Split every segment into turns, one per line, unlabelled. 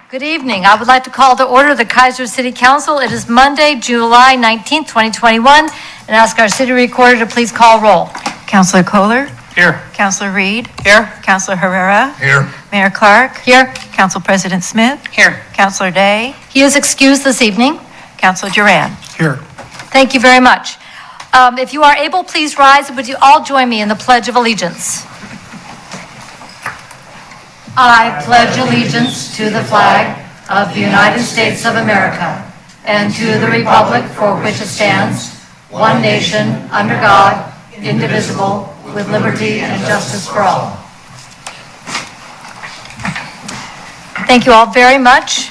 Good evening. I would like to call to order the Keizer City Council. It is Monday, July 19th, 2021, and ask our city recorder to please call roll.
Councilor Kohler?
Here.
Councilor Reed?
Here.
Councilor Herrera?
Here.
Mayor Clark?
Here.
Council President Smith?
Here.
Councilor Day?
He is excused this evening.
Councilor Duran?
Here.
Thank you very much. If you are able, please rise, and would you all join me in the Pledge of Allegiance? I pledge allegiance to the flag of the United States of America and to the republic for which it stands, one nation, under God, indivisible, with liberty and justice for all. Thank you all very much.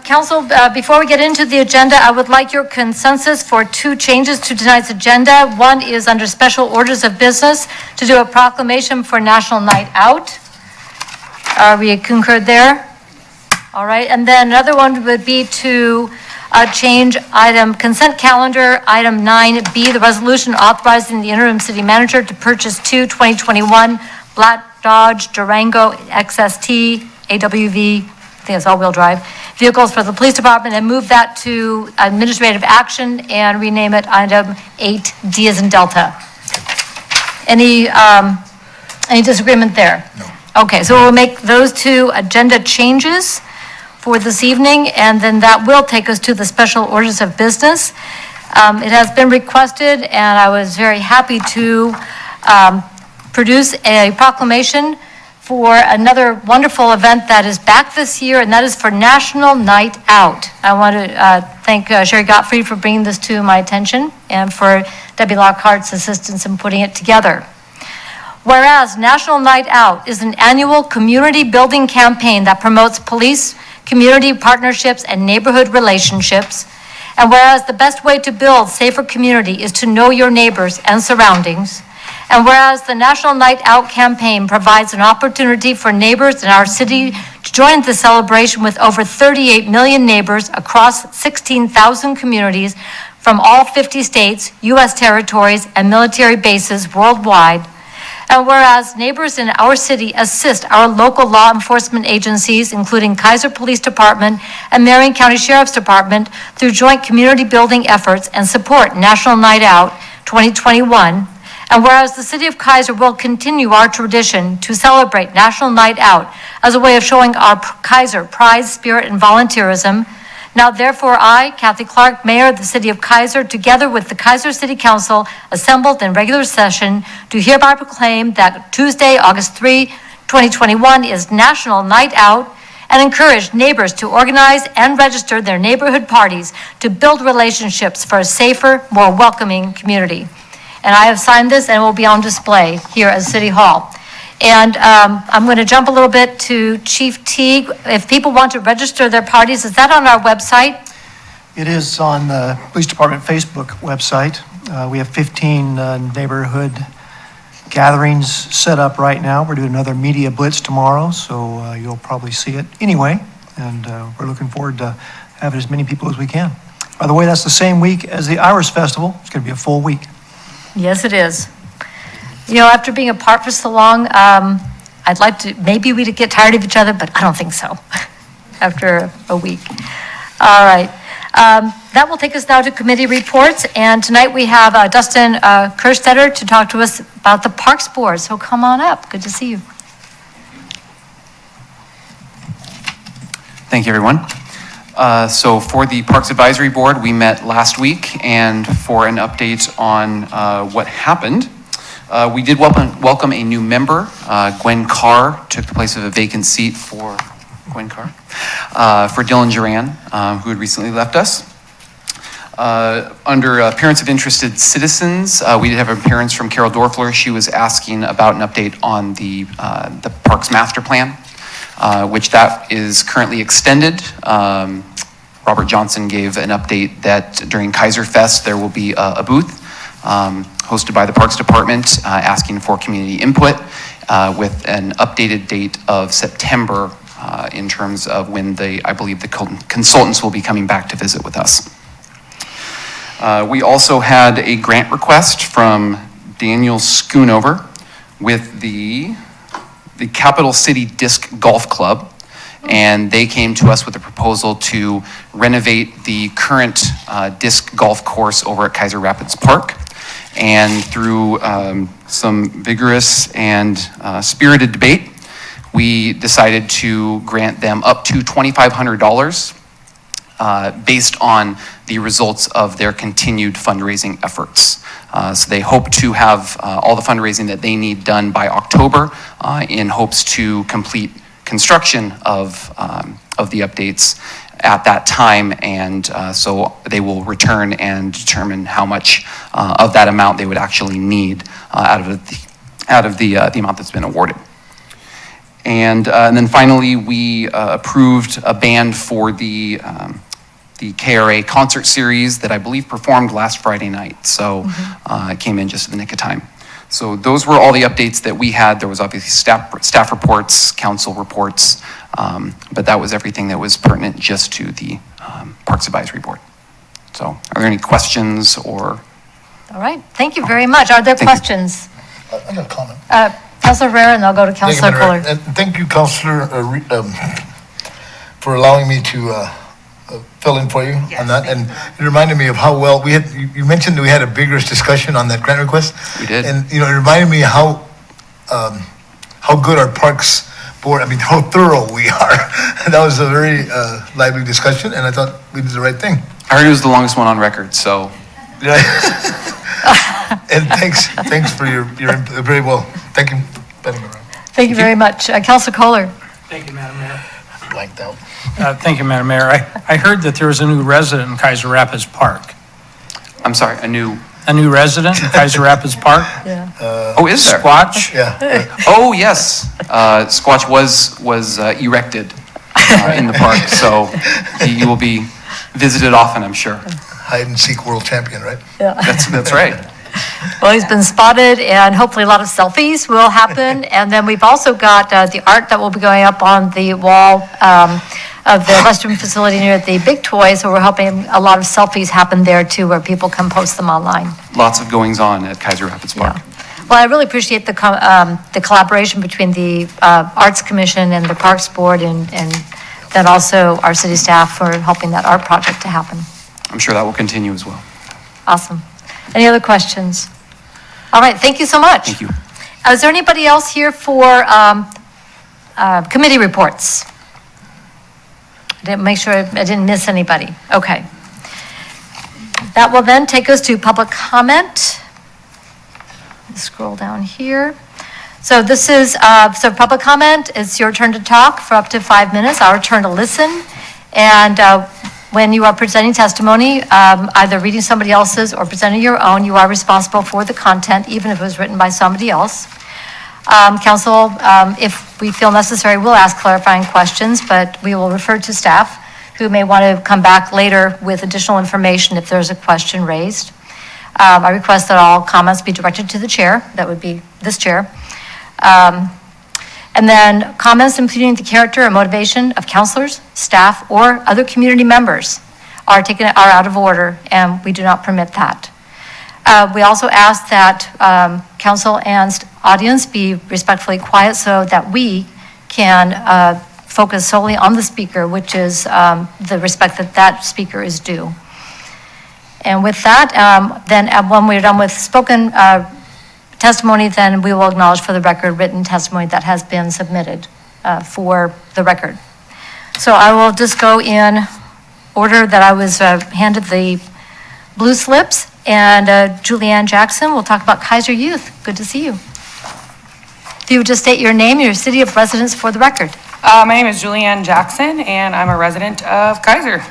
Council, before we get into the agenda, I would like your consensus for two changes to tonight's agenda. One is under special orders of business to do a proclamation for National Night Out. Are we concurred there? All right, and then another one would be to change consent calendar, item 9B, the resolution authorizing the interim city manager to purchase two 2021 Black Dodge Durango XST AWV, I think it's all-wheel drive, vehicles for the police department, and move that to administrative action and rename it item 8D as in Delta. Any disagreement there?
No.
Okay, so we'll make those two agenda changes for this evening, and then that will take us to the special orders of business. It has been requested, and I was very happy to produce a proclamation for another wonderful event that is back this year, and that is for National Night Out. I want to thank Sherry Gottfried for bringing this to my attention, and for Debbie Lockhart's assistance in putting it together. Whereas National Night Out is an annual community building campaign that promotes police, community partnerships, and neighborhood relationships, and whereas the best way to build safer community is to know your neighbors and surroundings, and whereas the National Night Out campaign provides an opportunity for neighbors in our city to join the celebration with over 38 million neighbors across 16,000 communities from all 50 states, U.S. territories, and military bases worldwide. And whereas neighbors in our city assist our local law enforcement agencies, including Keizer Police Department and Marion County Sheriff's Department, through joint community building efforts and support National Night Out 2021. And whereas the city of Keizer will continue our tradition to celebrate National Night Out as a way of showing our Keizer pride, spirit, and volunteerism. Now, therefore, I, Kathy Clark, Mayor of the City of Keizer, together with the Keizer City Council, assembled in regular session, do hereby proclaim that Tuesday, August 3, 2021 is National Night Out, and encourage neighbors to organize and register their neighborhood parties to build relationships for a safer, more welcoming community. And I have signed this, and it will be on display here at City Hall. And I'm going to jump a little bit to Chief Teague. If people want to register their parties, is that on our website?
It is on the Police Department Facebook website. We have 15 neighborhood gatherings set up right now. We're doing another media blitz tomorrow, so you'll probably see it anyway. And we're looking forward to having as many people as we can. By the way, that's the same week as the Irish Festival. It's going to be a full week.
Yes, it is. You know, after being apart for so long, I'd like to, maybe we'd get tired of each other, but I don't think so after a week. All right. That will take us now to committee reports. And tonight we have Dustin Kerstetter to talk to us about the Parks Board. So come on up. Good to see you.
Thank you, everyone. So for the Parks Advisory Board, we met last week, and for an update on what happened, we did welcome a new member. Gwen Carr took the place of a vacant seat for Dylan Duran, who had recently left us. Under appearance of interested citizens, we did have an appearance from Carol Dorfler. She was asking about an update on the Parks Master Plan, which that is currently extended. Robert Johnson gave an update that during Keizer Fest there will be a booth hosted by the Parks Department, asking for community input with an updated date of September in terms of when I believe the consultants will be coming back to visit with us. We also had a grant request from Daniel Schoonover with the Capital City Disc Golf Club. And they came to us with a proposal to renovate the current disc golf course over at Keizer Rapids Park. And through some vigorous and spirited debate, we decided to grant them up to $2,500 based on the results of their continued fundraising efforts. So they hope to have all the fundraising that they need done by October in hopes to complete construction of the updates at that time, and so they will return and determine how much of that amount they would actually need out of the amount that's been awarded. And then finally, we approved a band for the KRA concert series that I believe performed last Friday night. So it came in just in the nick of time. So those were all the updates that we had. There was obviously staff reports, council reports, but that was everything that was pertinent just to the Parks Advisory Board. So are there any questions or?
All right, thank you very much. Are there questions?
I got a comment.
Councilor Herrera, and I'll go to
Thank you,
Councilor
Madam Mayor.
Kohler.
And thank you, Councilor, for allowing me to fill in for you on that. And it reminded me of how well we had, you mentioned that we had a vigorous discussion on that grant request.
We did.
And, it reminded me how good our Parks Board, how thorough we are. That was a very lively discussion, and I thought we did the right thing.
I heard it was the longest one on record, so.
Yeah. And thanks for your very well. Thank you, Madam Mayor.
Thank you very much. Councilor Kohler.
Thank you, Madam Mayor.
Blanked out.
Thank you, Madam Mayor. I heard that there was a new resident in Keizer Rapids Park.
I'm sorry,
A new resident in Keizer Rapids Park?
Yeah.
oh, is there?
Squatch?
Yeah.
Oh, yes. Squatch was erected in the park, so he will be visited often, I'm sure.
Hide and seek world champion, right?
That's right.
Well, he's been spotted, and hopefully a lot of selfies will happen. And then we've also got the art that will be going up on the wall of the restroom facility near the Big Toy, so we're hoping a lot of selfies happen there too, where people can post them online.
Lots of goings on at Keizer Rapids Park.
Yeah. Well, I really appreciate the collaboration between the Arts Commission and the Parks Board, and then also our city staff for helping that art project to happen.
I'm sure that will continue as well.
Awesome. Any other questions? All right, thank you so much.
Thank you.
Is there anybody else here for committee reports? I didn't make sure I didn't miss anybody. Okay. That will then take us to public comment. Scroll down here. So this is, so public comment, it's your turn to talk for up to 5 minutes, our turn to listen. And when you are presenting testimony, either reading somebody else's or presenting your own, you are responsible for the content, even if it was written by somebody else. Council, if we feel necessary, we'll ask clarifying questions, but we will refer to staff who may want to come back later with additional information if there's a question raised. I request that all comments be directed to the chair, that would be this chair. And then comments impugning the character or motivation of counselors, staff, or other community members are out of order, and we do not permit that. We also ask that council and audience be respectfully quiet so that we can focus solely on the speaker, which is the respect that speaker is due. And with that, then when we're done with spoken testimony, then we will acknowledge for the record written testimony that has been submitted for the record. So I will just go in order that I was handed the blue slips, and Julianne Jackson will talk about Keizer Youth. Good to see you. If you would just state your name and your city of residence for the record.
My name is Julianne Jackson, and I'm a resident of Keizer.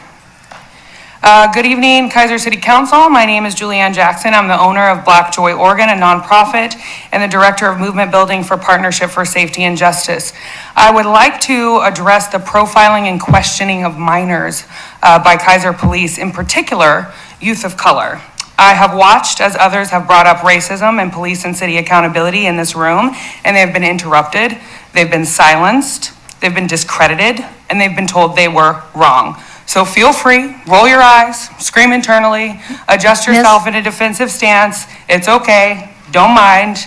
Good evening, Keizer City Council. My name is Julianne Jackson. I'm the owner of Black Joy Oregon, a nonprofit, and the director of Movement Building for Partnership for Safety and Justice. I would like to address the profiling and questioning of minors by Keizer Police, in particular, youth of color. I have watched as others have brought up racism and police and city accountability in this room, and they have been interrupted, they've been silenced, they've been discredited, and they've been told they were wrong. So feel free, roll your eyes, scream internally, adjust yourself in a defensive stance. It's okay, don't mind.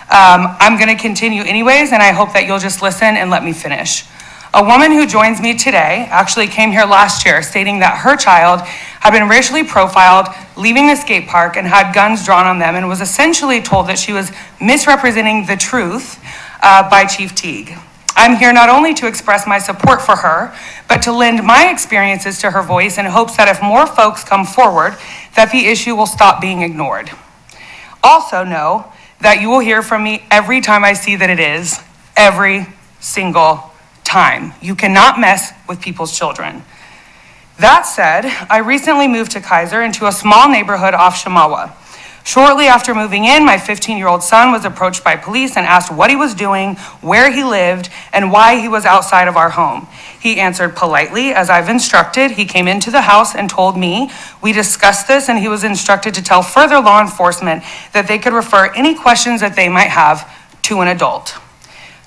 I'm gonna continue anyways, and I hope that you'll just listen and let me finish. A woman who joins me today actually came here last year stating that her child had been racially profiled, leaving the skate park, and had guns drawn on them, and was essentially told that she was misrepresenting the truth by Chief Teague. I'm here not only to express my support for her, but to lend my experiences to her voice in hopes that if more folks come forward, that the issue will stop being ignored. Also know that you will hear from me every time I see that it is, every single time. You cannot mess with people's children. That said, I recently moved to Keizer into a small neighborhood off Shamawa. Shortly after moving in, my 15-year-old son was approached by police and asked what he was doing, where he lived, and why he was outside of our home. He answered politely, as I've instructed. He came into the house and told me. We discussed this, and he was instructed to tell further law enforcement that they could refer any questions that they might have to an adult.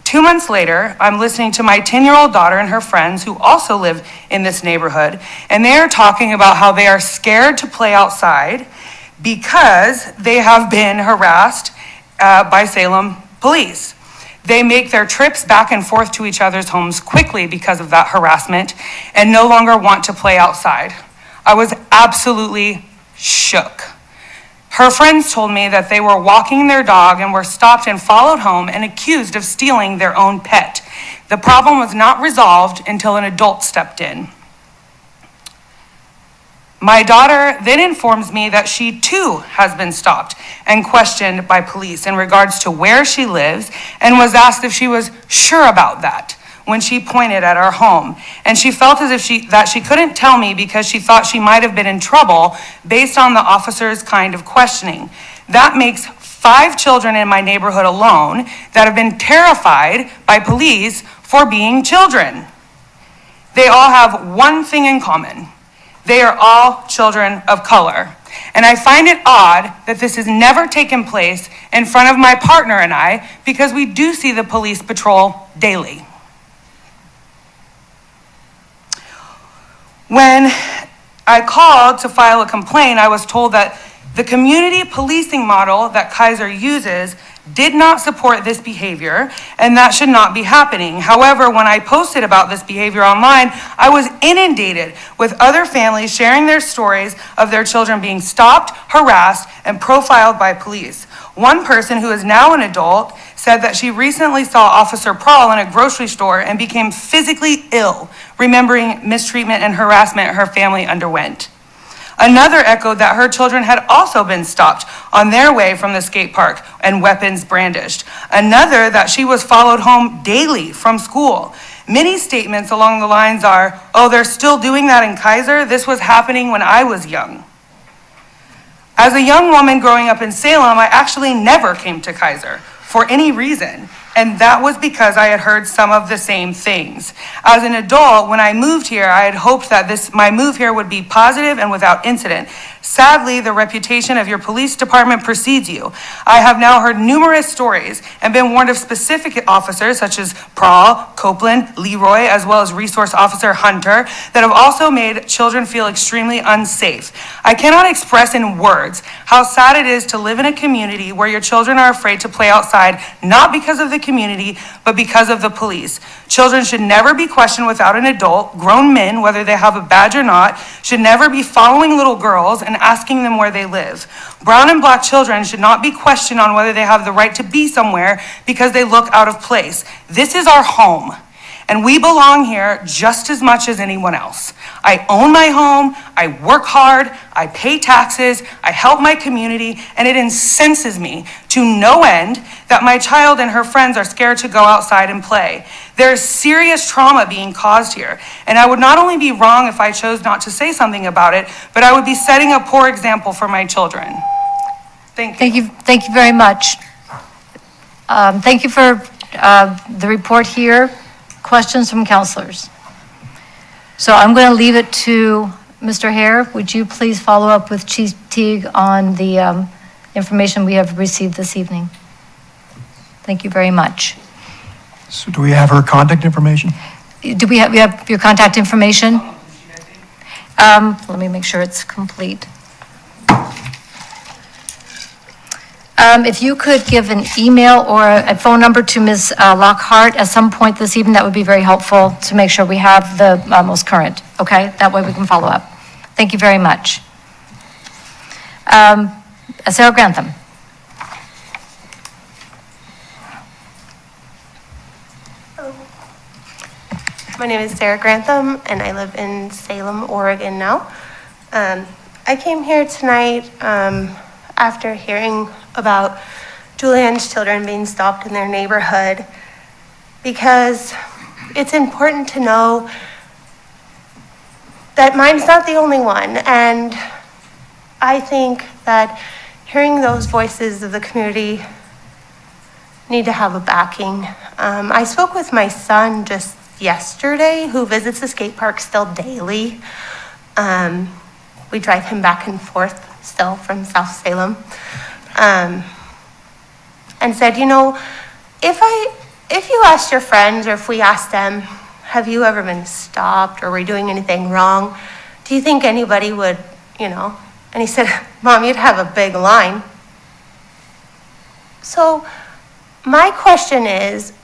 2 months later, I'm listening to my 10-year-old daughter and her friends who also live in this neighborhood, and they are talking about how they are scared to play outside because they have been harassed by Salem police. They make their trips back and forth to each other's homes quickly because of that harassment and no longer want to play outside. I was absolutely shook. Her friends told me that they were walking their dog and were stopped and followed home and accused of stealing their own pet. The problem was not resolved until an adult stepped in. My daughter then informs me that she too has been stopped and questioned by police in regards to where she lives, and was asked if she was sure about that when she pointed at our home. And she felt as if she couldn't tell me because she thought she might have been in trouble based on the officer's kind of questioning. That makes 5 children in my neighborhood alone that have been terrified by police for being children. They all have one thing in common. They are all children of color. And I find it odd that this has never taken place in front of my partner and I, because we do see the police patrol daily. When I called to file a complaint, I was told that the community policing model that Keizer uses did not support this behavior, and that should not be happening. However, when I posted about this behavior online, I was inundated with other families sharing their stories of their children being stopped, harassed, and profiled by police. One person, who is now an adult, said that she recently saw Officer Prawl in a grocery store and became physically ill, remembering mistreatment and harassment her family underwent. Another echoed that her children had also been stopped on their way from the skate park and weapons brandished. Another that she was followed home daily from school. Many statements along the lines are, "Oh, they're still doing that in Keizer? This was happening when I was young." As a young woman growing up in Salem, I actually never came to Keizer for any reason. And that was because I had heard some of the same things. As an adult, when I moved here, I had hoped that my move here would be positive and without incident. Sadly, the reputation of your police department precedes you. I have now heard numerous stories and been warned of specific officers such as Prawl, Copeland, Leroy, as well as Resource Officer Hunter, that have also made children feel extremely unsafe. I cannot express in words how sad it is to live in a community where your children are afraid to play outside, not because of the community, but because of the police. Children should never be questioned without an adult. Grown men, whether they have a badge or not, should never be following little girls and asking them where they live. Brown and black children should not be questioned on whether they have the right to be somewhere because they look out of place. This is our home, and we belong here just as much as anyone else. I own my home, I work hard, I pay taxes, I help my community, and it incenses me to no end that my child and her friends are scared to go outside and play. There is serious trauma being caused here, and I would not only be wrong if I chose not to say something about it, but I would be setting a poor example for my children. Thank you.
Thank you very much. Thank you for the report here. Questions from counselors? So I'm going to leave it to Mr. Hare. Would you please follow up with Chief Teague on the information we have received this evening? Thank you very much.
So do we have her contact information?
Do we have your contact information? Let me make sure it's complete. If you could give an email or a phone number to Ms. Lockhart at some point this evening, that would be very helpful to make sure we have the most current, okay? That way we can follow up. Thank you very much. Sarah Grantham.
My name is Sarah Grantham, and I live in Salem, Oregon now. I came here tonight after hearing about Julianne's children being stopped in their neighborhood because it's important to know that mine's not the only one. And I think that hearing those voices of the community need to have a backing. I spoke with my son just yesterday, who visits the skate park still daily. We drive him back and forth still from South Salem. And said, you know, if you asked your friends, or if we asked them, have you ever been stopped, or were you doing anything wrong? Do you think anybody would, you know? And he said, Mom, you'd have a big line. So my question is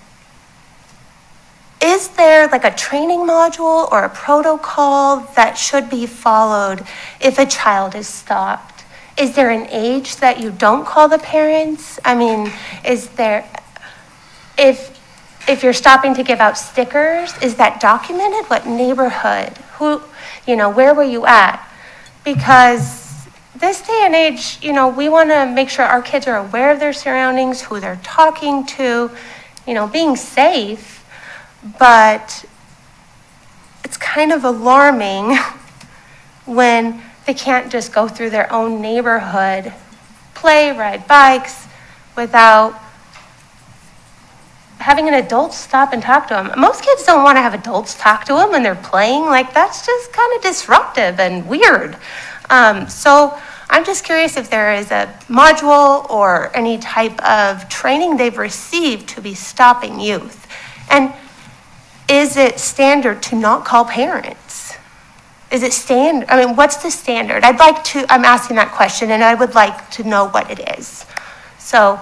there like a training module or a protocol that should be followed if a child is stopped? Is there an age that you don't call the parents? I mean, is there, if you're stopping to give out stickers, is that documented? What neighborhood? Who, you know, where were you at? Because this day and age, you know, we want to make sure our kids are aware of their surroundings, who they're talking to, you know, being safe. But it's kind of alarming when they can't just go through their own neighborhood, play, ride bikes, without having an adult stop and talk to them. Most kids don't want to have adults talk to them when they're playing. Like, that's just kind of disruptive and weird. So I'm just curious if there is a module or any type of training they've received to be stopping youth. And is it standard to not call parents? Is it standard? I mean, what's the standard? I'm asking that question, and I would like to know what it is. So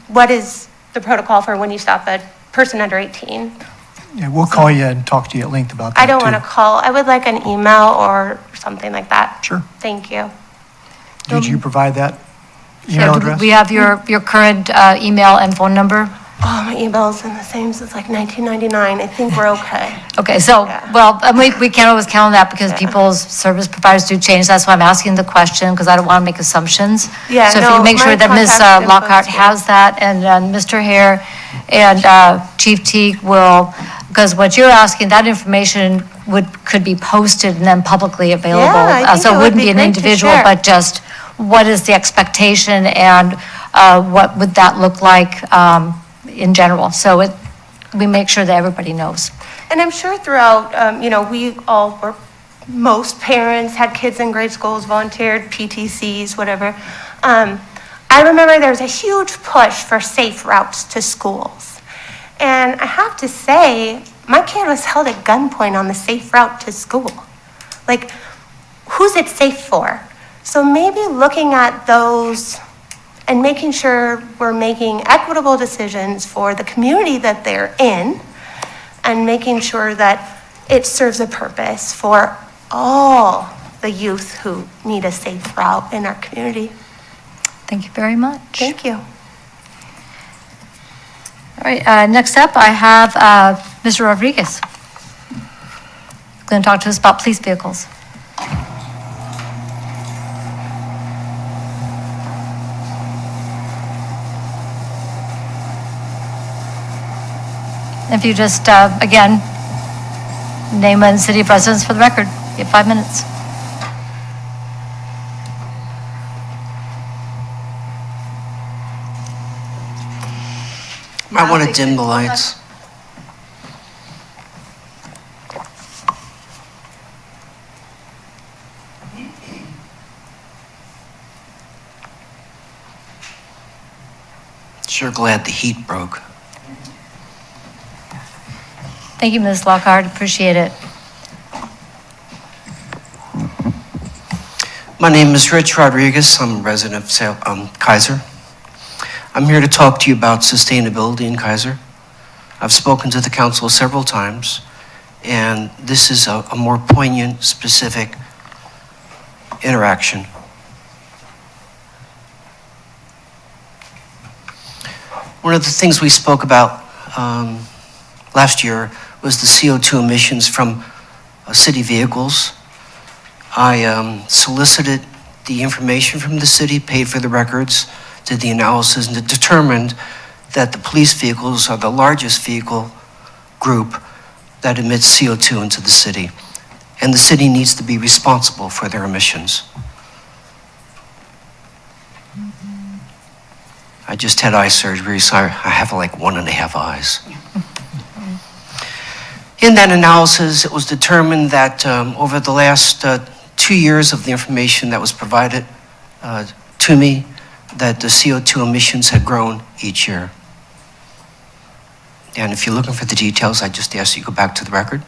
what is the protocol for when you stop a person under 18?
Yeah, we'll call you and talk to you at length about that,
I don't
too.
want to call. I would like an email or something like that.
Sure.
Thank you.
Did you provide that email address?
We have your current email and phone number.
Oh, my email's in the same since like 1999. I think we're okay.
Okay, so,
Yeah.
well, and we can't always count on that because people's service providers do change. That's why I'm asking the question, because I don't want to make assumptions.
Yeah,
So if
no,
you make
my
sure that Ms.
contact info's
Lockhart
here.
has that, and Mr. Hare and Chief Teague will, because what you're asking, that information could be posted and then publicly available.
Yeah, I think
So
it
it
would
wouldn't
be
be an
great to
individual,
share.
but just what is the expectation and what would that look like in general? So we make sure that everybody knows.
And I'm sure throughout, you know, we all, or most parents had kids in grade schools, volunteered, PTCs, whatever. I remember there was a huge push for safe routes to schools. And I have to say, my kid was held at gunpoint on the safe route to school. Like, who's it safe for? So maybe looking at those and making sure we're making equitable decisions for the community that they're in, and making sure that it serves a purpose for all the youth who need a safe route in our community.
Thank you very much.
Thank you.
All right, next up, I have Mr. Rodriguez. Going to talk to us about police vehicles. If you just, again, name and city of residence for the record. You have 5 minutes.
Might want to dim the lights. Sure glad the heat broke.
Thank you, Ms. Lockhart, appreciate it.
My name is Rich Rodriguez. I'm a resident of Keizer. I'm here to talk to you about sustainability in Keizer. I've spoken to the council several times, and this is a more poignant, specific interaction. One of the things we spoke about last year was the CO2 emissions from city vehicles. I solicited the information from the city, paid for the records, did the analysis, and determined that the police vehicles are the largest vehicle group that emits CO2 into the city, and the city needs to be responsible for their emissions. I just had eye surgery, so I have like 1.5 eyes. In that analysis, it was determined that over the last 2 years of the information that was provided to me, that the CO2 emissions had grown each year. And if you're looking for the details, I just ask you to go back to the record.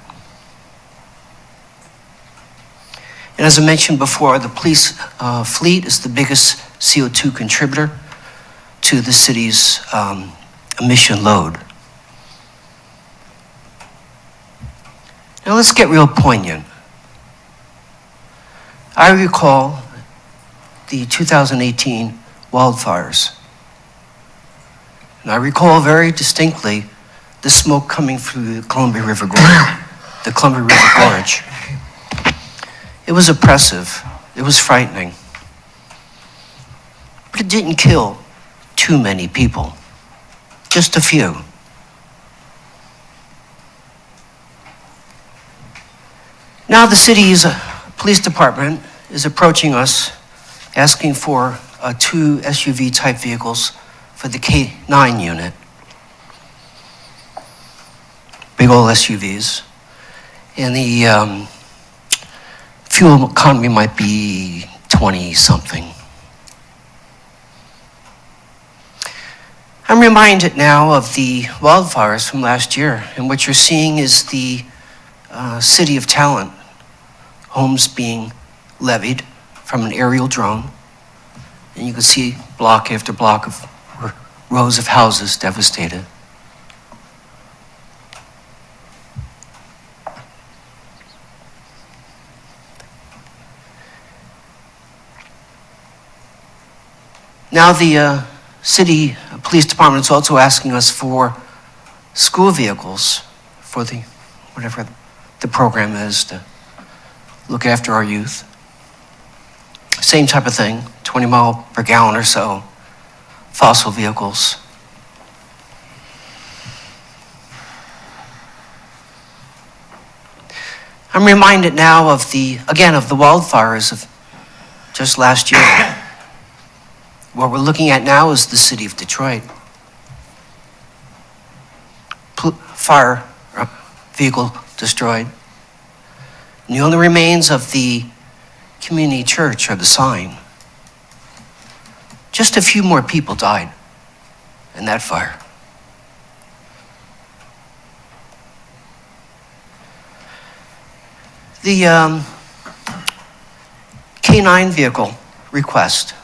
And as I mentioned before, the police fleet is the biggest CO2 contributor to the city's emission load. Now let's get real poignant. I recall the 2018 wildfires. And I recall very distinctly the smoke coming through the Columbia River Gorge. It was oppressive. It was frightening. But it didn't kill too many people, just a few. Now the city's police department is approaching us, asking for 2 SUV type vehicles for the K9 unit. Big old SUVs. And the fuel economy might be 20 something. I'm reminded now of the wildfires from last year, and what you're seeing is the city of talent, homes being levied from an aerial drone, and you can see block after block of rows of houses devastated. Now the city police department is also asking us for school vehicles for the, whatever the program is, to look after our youth. Same type of thing, 20 mile per gallon or so, fossil vehicles. I'm reminded now of again, of the wildfires of just last year. What we're looking at now is the city of Detroit. Fire vehicle destroyed. And the only remains of the community church are the sign. Just a few more people died in that fire. The K9 vehicle request.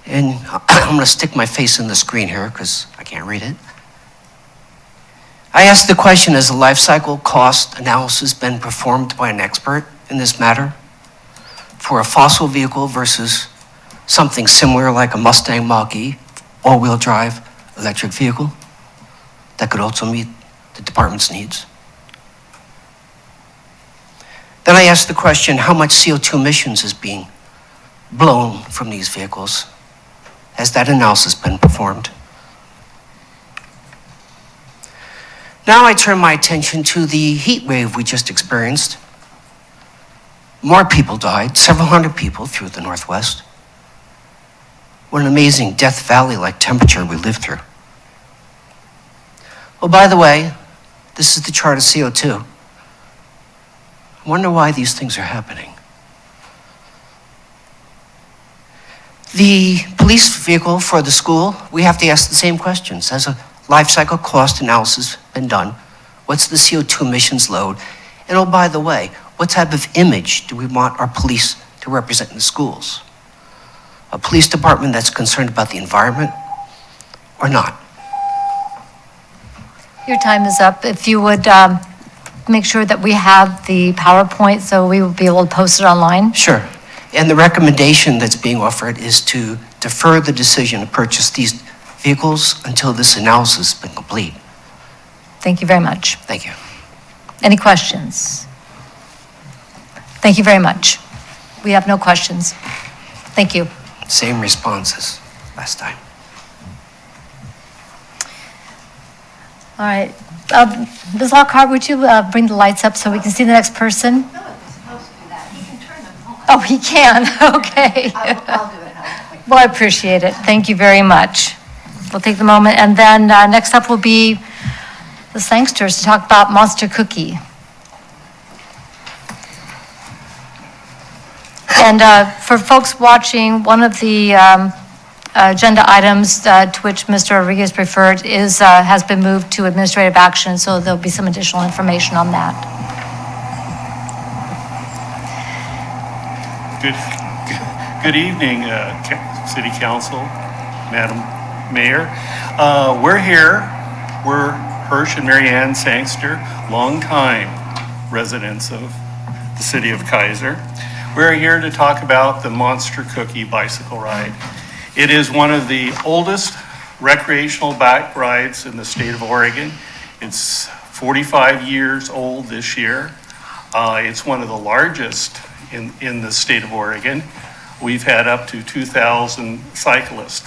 And I'm going to stick my face in the screen here because I can't read it. I asked the question, has a life cycle cost analysis been performed by an expert in this matter for a fossil vehicle versus something similar like a Mustang Mach-E, all-wheel drive electric vehicle that could also meet the department's needs? Then I asked the question, how much CO2 emissions is being blown from these vehicles? Has that analysis been performed? Now I turn my attention to the heat wave we just experienced. More people died, several hundred people through the Northwest. What an amazing Death Valley-like temperature we lived through. Oh, by the way, this is the chart of CO2. I wonder why these things are happening. The police vehicle for the school, we have to ask the same questions. Has a life cycle cost analysis been done? What's the CO2 emissions load? And oh, by the way, what type of image do we want our police to represent in the schools? A police department that's concerned about the environment, or not?
Your time is up. If you would make sure that we have the PowerPoint, so we will be able to post it online.
Sure. And the recommendation that's being offered is to defer the decision to purchase these vehicles until this analysis has been complete.
Thank you very much.
Thank you.
Any questions? Thank you very much. We have no questions. Thank you.
Same responses last time.
All right. Ms. Lockhart, would you bring the lights up so we can see the next person?
No, it's supposed to do that. He can turn them on.
Oh, he can, okay.
I'll do it.
Well, I appreciate it. Thank you very much. We'll take the moment, and then next up will be the Sangsters to talk about Monster Cookie. And for folks watching, one of the agenda items to which Mr. Rodriguez referred is, has been moved to administrative action, so there'll be some additional information on that.
Good evening, City Council, Madam Mayor. We're here. We're Hirsch and Mary Ann Sangster, longtime residents of the city of Keizer. We're here to talk about the Monster Cookie bicycle ride. It is one of the oldest recreational bike rides in the state of Oregon. It's 45 years old this year. It's one of the largest in the state of Oregon. We've had up to 2,000 cyclists.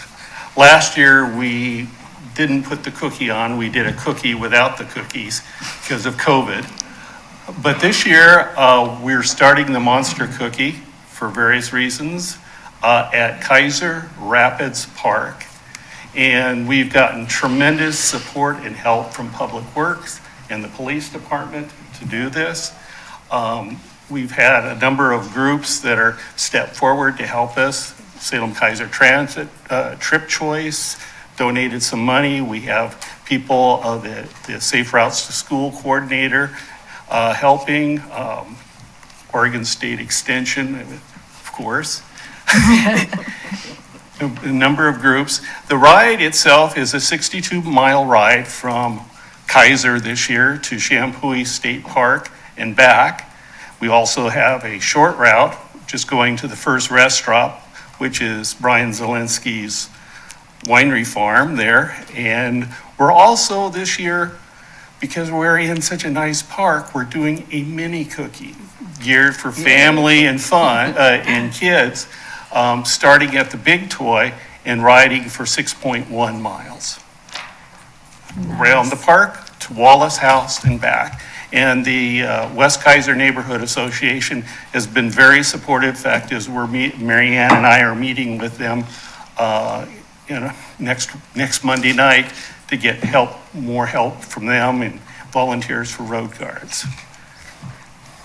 Last year, we didn't put the cookie on. We did a cookie without the cookies because of COVID. But this year, we're starting the Monster Cookie for various reasons at Keizer Rapids Park. And we've gotten tremendous support and help from Public Works and the police department to do this. We've had a number of groups that are stepped forward to help us. Salem Keizer Transit, Trip Choice donated some money. We have people, the Safe Routes to School coordinator helping, Oregon State Extension, of course. A number of groups. The ride itself is a 62-mile ride from Keizer this year to Shampooey State Park and back. We also have a short route, just going to the first rest stop, which is Brian Zielinski's winery farm there. And we're also this year, because we're in such a nice park, we're doing a mini cookie geared for family and fun and kids, starting at the big toy and riding for 6.1 miles. Around the park to Wallace House and back. And the West Keizer Neighborhood Association has been very supportive. In fact, as Mary Ann and I are meeting with them next Monday night to get more help from them and volunteers for road guards.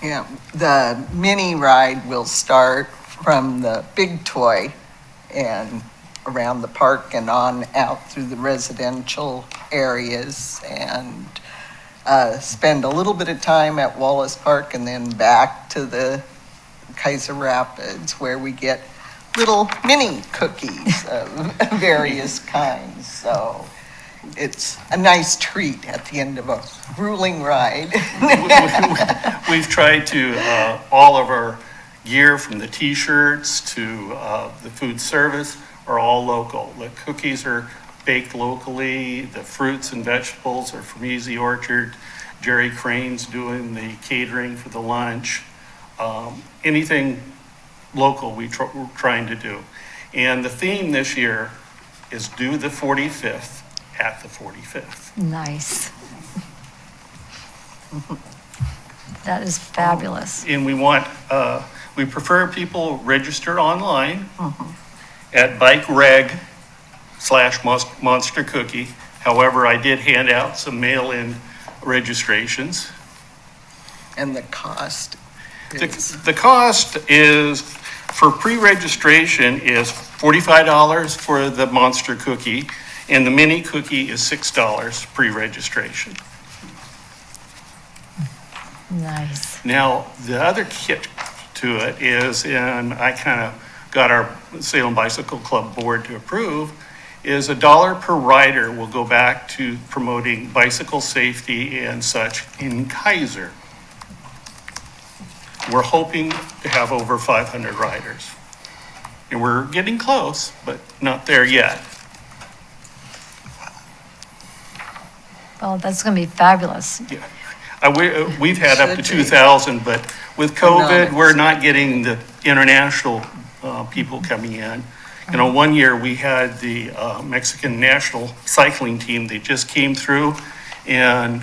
Yeah, the mini ride will start from the big toy and around the park and on out through the residential areas and spend a little bit of time at Wallace Park and then back to the Keizer Rapids where we get little mini cookies of various kinds. So it's a nice treat at the end of a grueling ride.
We've tried to, all of our gear from the t-shirts to the food service are all local. The cookies are baked locally. The fruits and vegetables are from Easy Orchard. Jerry Crane's doing the catering for the lunch. Anything local we're trying to do. And the theme this year is do the 45th at the 45th.
Nice. That is fabulous.
And we want, we prefer people register online at bikereg/Monster Cookie. However, I did hand out some mail-in registrations.
And the cost is?
The cost is, for pre-registration, is $45 for the Monster Cookie, and the mini cookie is $6 pre-registration.
Nice.
Now, the other kit to it is, and I kind of got our Salem Bicycle Club board to approve, is $1 per rider will go back to promoting bicycle safety and such in Keizer. We're hoping to have over 500 riders. And we're getting close, but not there yet.
Well, that's going to be fabulous.
Yeah. We've had up to
Should be.
2,000, but with COVID,
not.
we're not getting the international people coming in. You know, one year we had the Mexican national cycling team. They just came through, and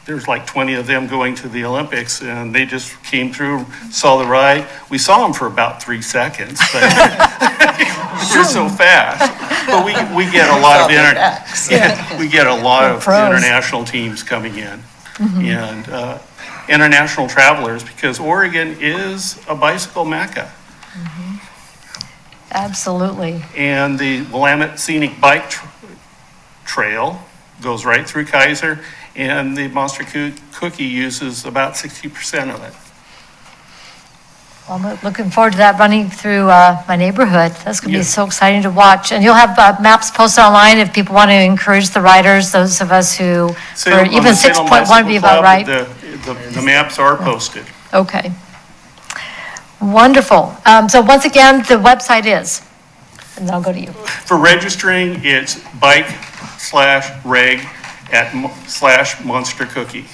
there's like 20 of them going to the Olympics, and they just came through, saw the ride. We saw them for about 3 seconds, but we're so fast. But we get a lot of we get a lot of
Pros.
international teams coming in, and international travelers, because Oregon is a bicycle mecca.
Absolutely.
And the Willamette Scenic Bike Trail goes right through Keizer, and the Monster Cookie uses about 60% of it.
Well, I'm looking forward to that running through my neighborhood. That's going to be
Yeah.
so exciting to watch. And you'll have maps posted online if people want to encourage the riders, those of us who,
Salem-
or
on
even
the Salem
6.1 would be
Bicycle
about
Club,
right.
The maps are posted.
Okay. Wonderful. So once again, the website is, and then I'll go to you.
For registering, it's bike/reg/Monster Cookie,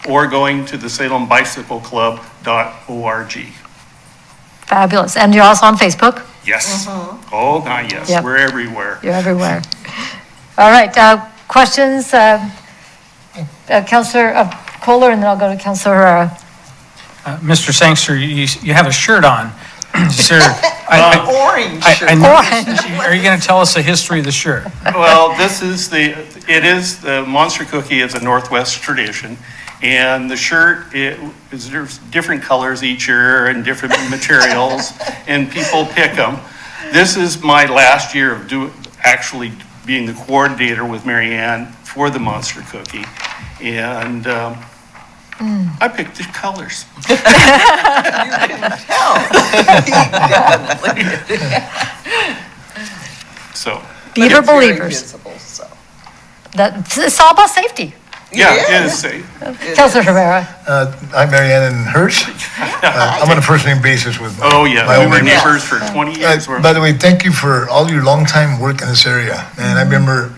or going to the SalemBicycleClub.org.
Fabulous. And you're also on Facebook?
Yes. Oh, yes.
Yep.
We're everywhere.
You're everywhere. All right, questions? Counselor Kohler, and then I'll go to Counselor Herrera.
Mr. Sangster, you have a shirt on. Sir,
Orange shirt.
I noticed, are you going to tell us the history of the shirt?
Well, the Monster Cookie is a Northwest tradition, and the shirt, there's different colors each year and different materials, and people pick them. This is my last year of actually being the coordinator with Mary Ann for the Monster Cookie, and I picked the colors.
You can tell. Definitely.
So,
But
Beaver
it's very
believers.
visible, so.
It's all about safety.
yeah, it is safe.
Counselor Herrera.
I'm Mary Ann and Hirsch. I'm on a first name basis with my
Oh, yeah,
my
we
own
were
neighbors.
neighbors for 20 years.
By the way, thank you for all your long time work in this area. And I remember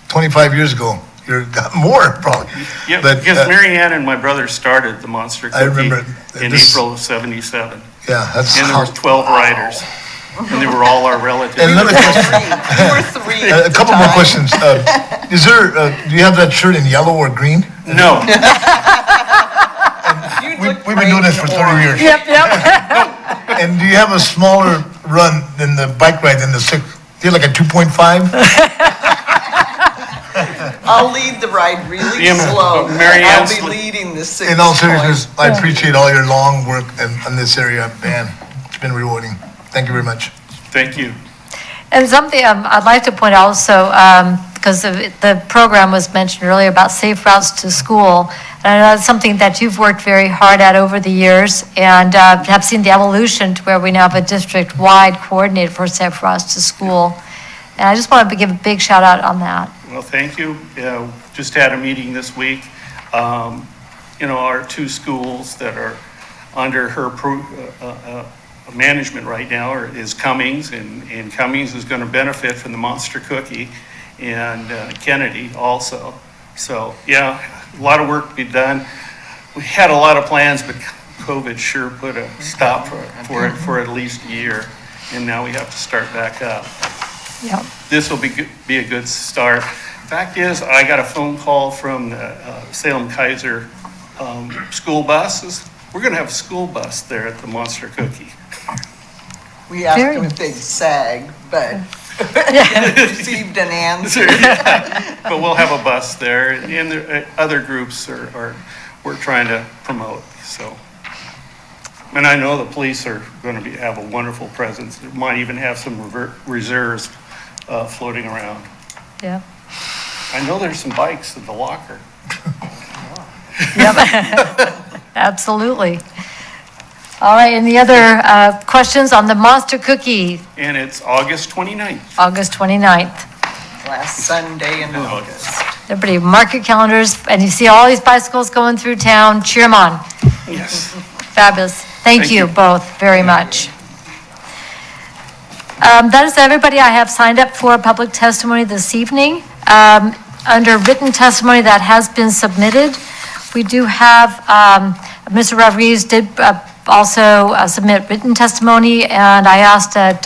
25 years ago, you're more probably.
Yeah,
But,
because Mary Ann and my brother started the Monster
I
Cookie
remember
in
this-
April of '77.
Yeah, that's
And there
how.
was 12 riders, and they were all our relatives.
And another question,
You were three
a
at the
couple more
time.
questions. Is there, do you have that shirt in yellow or green?
No,
You
We've
look
been doing this for
great
30 years.
Yep.
And do you have a smaller run than the bike ride than the six? Do you have like a 2.5?
I'll lead the ride really
Yeah,
slow.
Mary
I'll
Ann's
be
li-
leading the 6
In all seriousness, I appreciate all your long work in this area, man. It's been rewarding. Thank you very much.
thank you.
And something I'd like to point out also, because the program was mentioned earlier about safe routes to school. And I know that's something that you've worked very hard at over the years and have seen the evolution to where we now have a district-wide coordinator for safe routes to school. And I just wanted to give a big shout out on that.
Well, thank you. Just had a meeting this week. Our 2 schools that are under her management right now is Cummings, and Cummings is going to benefit from the Monster Cookie, and Kennedy also. So, yeah, a lot of work to be done. We had a lot of plans, but COVID sure put a stop for it for at least a year, and now we have to start back up.
Yep.
This will be a good start. Fact is, I got a phone call from the Salem Keizer school buses. We're going to have a school bus there at the Monster Cookie.
We asked
Very
them if they'd SAG, but received an answer.
But we'll have a bus there, and other groups we're trying to promote, so. And I know the police are going to have a wonderful presence. They might even have some reserves floating around.
Yeah.
I know there's some bikes in the locker.
Yep. Absolutely. All right, any other questions on the monster cookie,
And it's August 29th.
August 29th?
Last Sunday in August.
Everybody mark your calendars, and you see all these bicycles going through town, cheer them on.
Yes.
Fabulous. Thank
Thank
you
you.
both very much. That is everybody I have signed up for public testimony this evening. Under written testimony that has been submitted, we do have, Mr. Rodriguez did also submit written testimony, and I asked that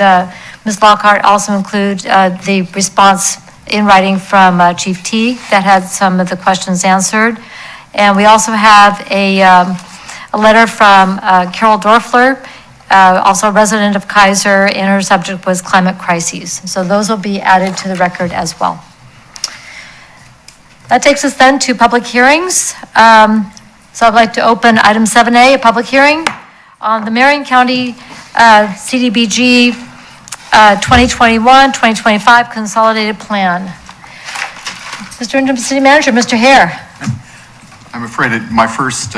Ms. Lockhart also include the response in writing from Chief T that had some of the questions answered. And we also have a letter from Carol Dorfler, also a resident of Keizer, and her subject was climate crises. So those will be added to the record as well. That takes us then to public hearings. So I'd like to open item 7A, a public hearing on the Marion County CDBG 2021-2025 Consolidated Plan. Mr. Interim City Manager, Mr. Hare.
I'm afraid my first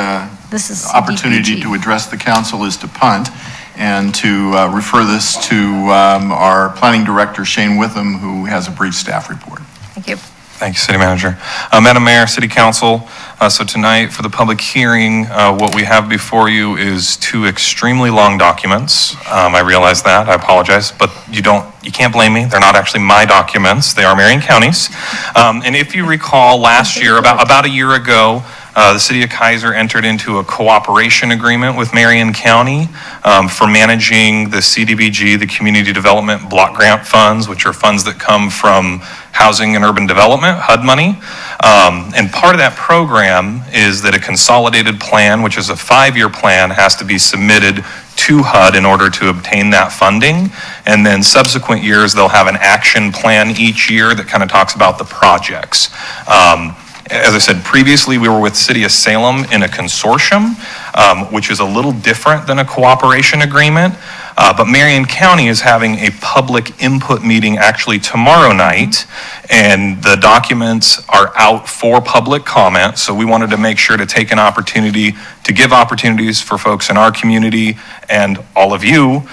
This is
opportunity
CDBG.
to address the council is to punt and to refer this to our planning director, Shane Witham, who has a brief staff report.
Thank you.
Thank you, City Manager. Madam Mayor, City Council, so tonight for the public hearing, what we have before you is two extremely long documents. I realize that, I apologize, but you can't blame me. They're not actually my documents. They are Marion County's. And if you recall last year, about a year ago, the City of Keizer entered into a cooperation agreement with Marion County for managing the CDBG, the Community Development Block Grant Funds, which are funds that come from Housing and Urban Development, HUD money. And part of that program is that a consolidated plan, which is a 5-year plan, has to be submitted to HUD in order to obtain that funding. And then subsequent years, they'll have an action plan each year that kind of talks about the projects. As I said previously, we were with City of Salem in a consortium, which is a little different than a cooperation agreement. But Marion County is having a public input meeting actually tomorrow night, and the documents are out for public comment. So we wanted to make sure to take an opportunity to give opportunities for folks in our community and all of you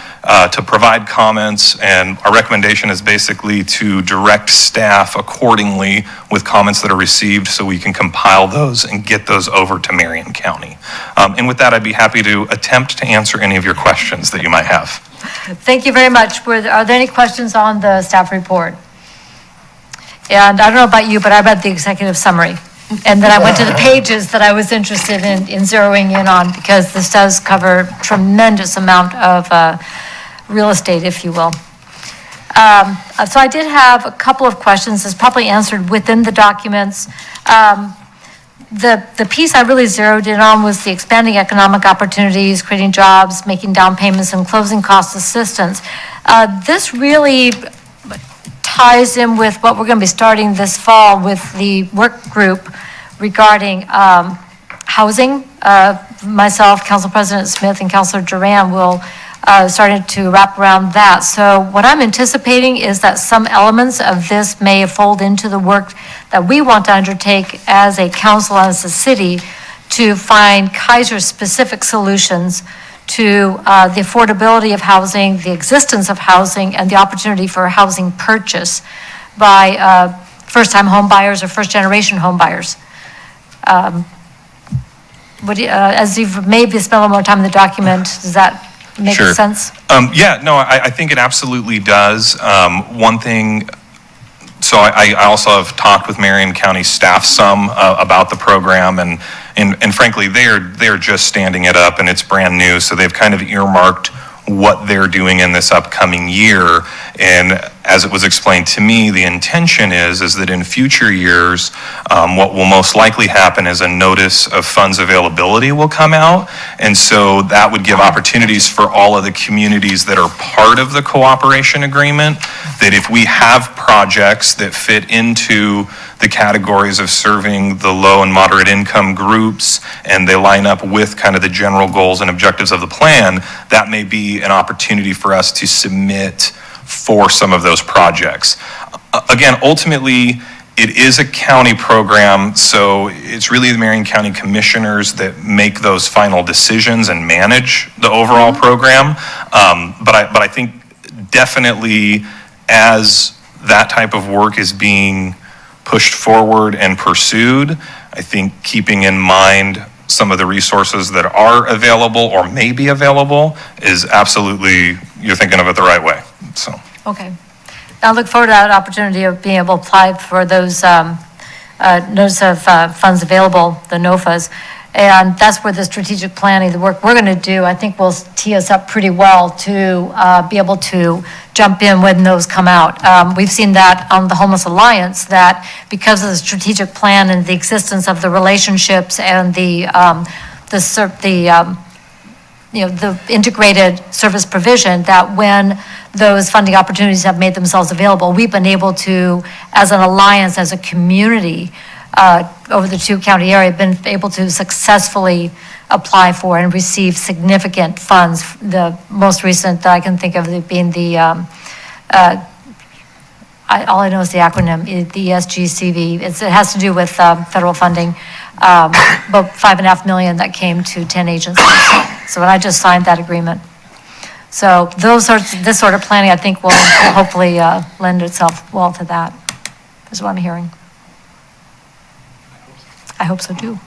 to provide comments. And our recommendation is basically to direct staff accordingly with comments that are received so we can compile those and get those over to Marion County. And with that, I'd be happy to attempt to answer any of your questions that you might have.
Thank you very much. Are there any questions on the staff report? And I don't know about you, but I read the executive summary. And then I went to the pages that I was interested in zeroing in on, because this does cover tremendous amount of real estate, if you will. So I did have a couple of questions. It's probably answered within the documents. The piece I really zeroed in on was the expanding economic opportunities, creating jobs, making down payments, and closing cost assistance. This really ties in with what we're going to be starting this fall with the work group regarding housing. Myself, Council President Smith, and Councilor Duran will started to wrap around that. So what I'm anticipating is that some elements of this may fold into the work that we want to undertake as a council, as a city, to find Keizer-specific solutions to the affordability of housing, the existence of housing, and the opportunity for housing purchase by first-time home buyers or first-generation home buyers. As you've maybe spent a little more time in the document, does that make
Sure.
sense?
Yeah, no, I think it absolutely does. One thing, so I also have talked with Marion County staff some about the program, and frankly, they're just standing it up, and it's brand new, so they've kind of earmarked what they're doing in this upcoming year. And as it was explained to me, the intention is that in future years, what will most likely happen is a notice of funds availability will come out. And so that would give opportunities for all of the communities that are part of the cooperation agreement, that if we have projects that fit into the categories of serving the low and moderate income groups, and they line up with kind of the general goals and objectives of the plan, that may be an opportunity for us to submit for some of those projects. Again, ultimately, It is a county program, so it's really the Marion County Commissioners that make those final decisions and manage the overall program. But I think definitely as that type of work is being pushed forward and pursued, I think keeping in mind some of the resources that are available or may be available is absolutely, you're thinking of it the right way, so.
Okay. I look forward to that opportunity of being able to apply for those notice of funds available, the NOFAs. And that's where the strategic planning, the work we're going to do, I think will tee us up pretty well to be able to jump in when those come out. We've seen that on the Homeless Alliance, that because of the strategic plan and the existence of the relationships and the integrated service provision, that when those funding opportunities have made themselves available, we've been able to, as an alliance, as a community, over the two-county area, been able to successfully apply for and receive significant funds. The most recent that I can think of being the, all I know is the acronym, the SGCV. It has to do with federal funding, about $5.5 million that came to 10 agencies. So I just signed that agreement. So this sort of planning, I think, will hopefully lend itself well to that, is what I'm hearing. I hope so too.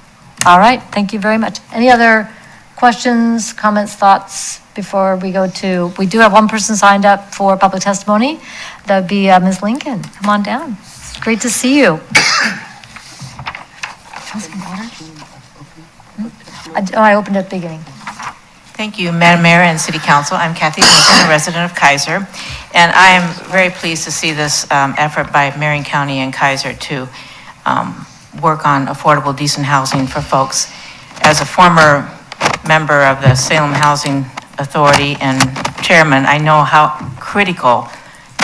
All right, thank you very much. Any other questions, comments, thoughts before we go to, we do have one person signed up for public testimony. That would be Ms. Lincoln. Come on down. It's great to see you. I opened at the beginning.
Thank you, Madam Mayor and City Council. I'm Kathy Lincoln, a resident of Keizer, and I am very pleased to see this effort by Marion County and Keizer to work on affordable, decent housing for folks. As a former member of the Salem Housing Authority and chairman, I know how critical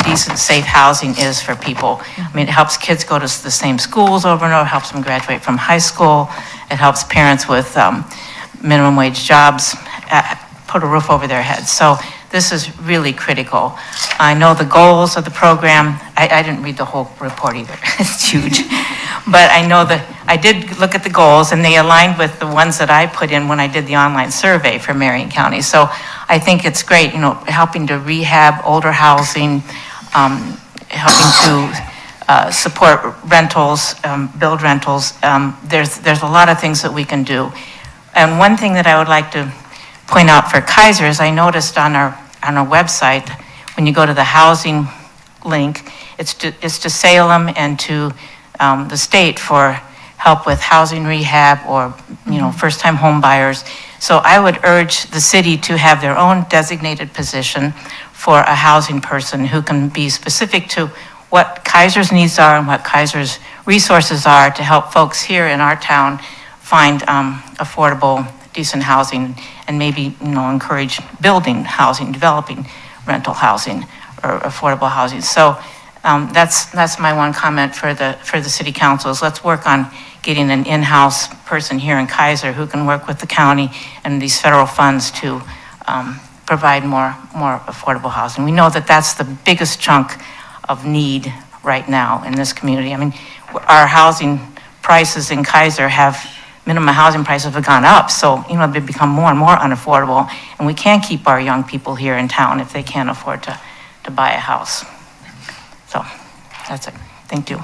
decent, safe housing is for people. I mean, it helps kids go to the same schools over and over, helps them graduate from high school. It helps parents with minimum wage jobs put a roof over their heads. So this is really critical. I know the goals of the program. I didn't read the whole report either. It's huge. But I know that I did look at the goals, and they aligned with the ones that I put in when I did the online survey for Marion County. So I think it's great, helping to rehab older housing, helping to support rentals, build rentals. There's a lot of things that we can do. And one thing that I would like to point out for Keizer is I noticed on our website, when you go to the housing link, it's to Salem and to the state for help with housing rehab or, first-time home buyers. So I would urge the city to have their own designated position for a housing person who can be specific to what Keizer's needs are and what Keizer's resources are to help folks here in our town find affordable, decent housing, and maybe, encourage building housing, developing rental housing or affordable housing. So that's my one comment for the city councils. Let's work on getting an in-house person here in Keizer who can work with the county and these federal funds to provide more affordable housing. We know that that's the biggest chunk of need right now in this community. I mean, our housing prices in Keizer minimum housing prices have gone up, so, they become more and more unaffordable, and we can't keep our young people here in town if they can't afford to buy a house. So, that's it. Thank you.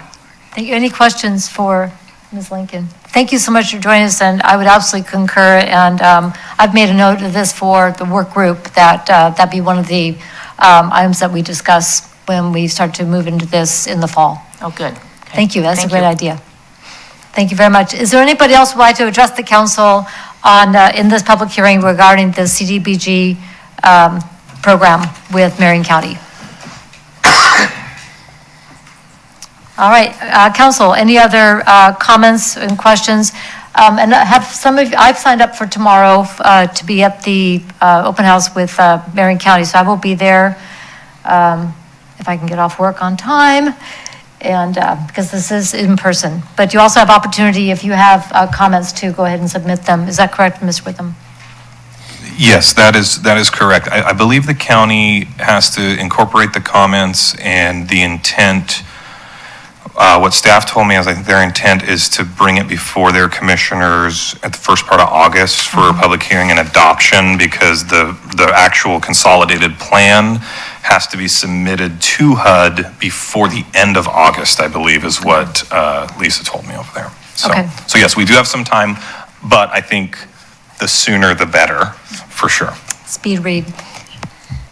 Thank you. Any questions for Ms. Lincoln? Thank you so much for joining us, and I would absolutely concur, and I've made a note of this for the work group, that be one of the items that we discuss when we start to move into this in the fall.
Oh, good. Okay.
Thank you. That's a great
you.
idea. Thank you very much. Is there anybody else who would like to address the council on, in this public hearing regarding the CDBG program with Marion County? All right, council, any other comments and questions? And have some of you, I've signed up for tomorrow to be at the open house with Marion County, so I will be there if I can get off work on time. And because this is in person, but you also have opportunity if you have comments to go ahead and submit them. Is that correct, Ms. Witham?
Yes, that is correct. I believe the county has to incorporate the comments and the intent What staff told me is I think their intent is to bring it before their commissioners at the first part of August for a public hearing and adoption, because the actual consolidated plan has to be submitted to HUD before the end of August, I believe, is what Lisa told me over there. So,
Okay.
so yes, we do have some time, but I think the sooner the better, for sure.
Speed read.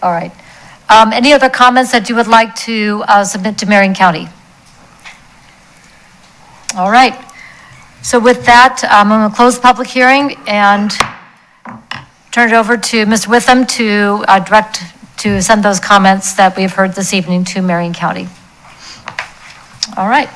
All right. Any other comments that you would like to submit to Marion County? All right. So with that, I'm going to close the public hearing and turn it over to Mr. Witham to direct, to send those comments that we've heard this evening to Marion County. All right.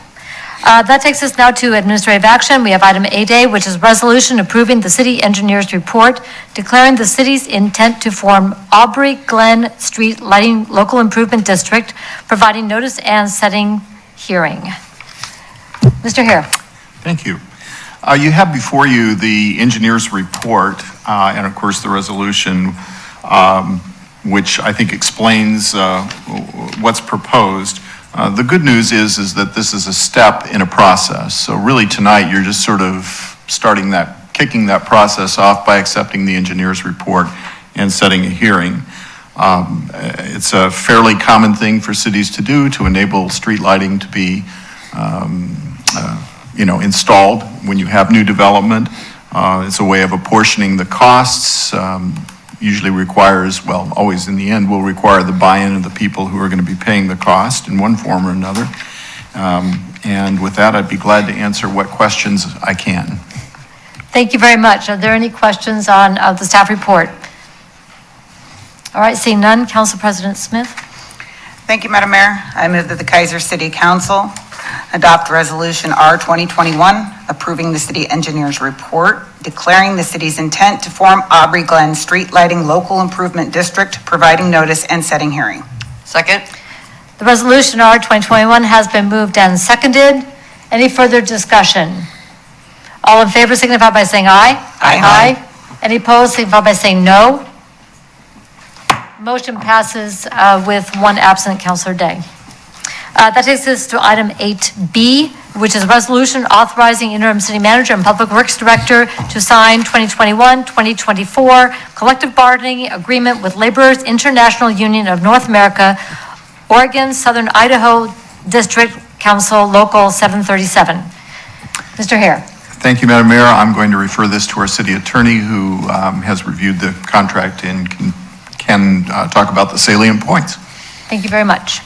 That takes us now to administrative action. We have item 8A, which is resolution approving the city engineer's report, declaring the city's intent to form Aubrey Glen Street Lighting Local Improvement District, providing notice and setting hearing. Mr. Hare.
Thank you. You have before you the engineer's report and, of course, the resolution, which I think explains what's proposed. The good news is that this is a step in a process. So really tonight, you're just sort of kicking that process off by accepting the engineer's report and setting a hearing. It's a fairly common thing for cities to do to enable street lighting to be installed when you have new development. It's a way of apportioning the costs. Usually requires, well, always in the end, will require the buy-in of the people who are going to be paying the cost in one form or another. And with that, I'd be glad to answer what questions I can.
Thank you very much. Are there any questions on the staff report? All right, seeing none, Council President Smith.
Thank you, Madam Mayor. I move that the Keizer City Council adopt Resolution R 2021, approving the city engineer's report, declaring the city's intent to form Aubrey Glen Street Lighting Local Improvement District, providing notice and setting hearing.
Second?
The resolution R 2021 has been moved and seconded. Any further discussion? All in favor signify by saying aye. Aye. Any opposed signify by saying no. Motion passes with one absent, Councilor Day. That takes us to item 8B, which is resolution authorizing interim city manager and public works director to sign 2021-2024 collective bargaining agreement with Laborers International Union of North America, Oregon Southern Idaho District Council Local 737. Mr. Hare.
Thank you, Madam Mayor. I'm going to refer this to our city attorney, who has reviewed the contract and can talk about the salient points.
Thank you very much.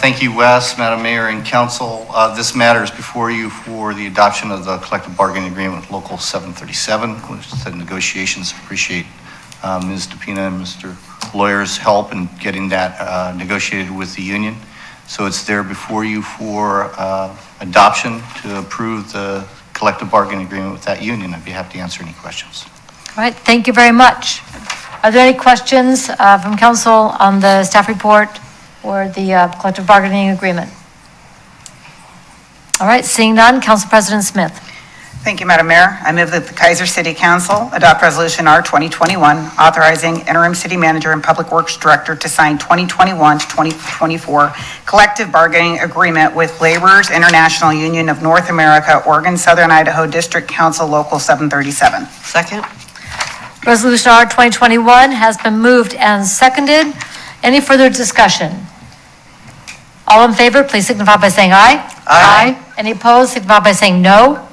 Thank you, Wes, Madam Mayor, and Council. This matter is before you for the adoption of the collective bargaining agreement with Local 737, which is the negotiations. Appreciate Ms. DePina and Mr. Lawyer's help in getting that negotiated with the union. So it's there before you for adoption to approve the collective bargaining agreement with that union. I'd be happy to answer any questions.
All right, thank you very much. Are there any questions from council on the staff report or the collective bargaining agreement? All right, seeing none, Council President Smith.
Thank you, Madam Mayor. I move that the Keizer City Council adopt Resolution R 2021, authorizing interim city manager and public works director to sign 2021 to 2024 collective bargaining agreement with Laborers International Union of North America, Oregon Southern Idaho District Council Local 737.
Second?
Resolution R 2021 has been moved and seconded. Any further discussion? All in favor, please signify by saying aye. Aye. Any opposed, signify by saying no.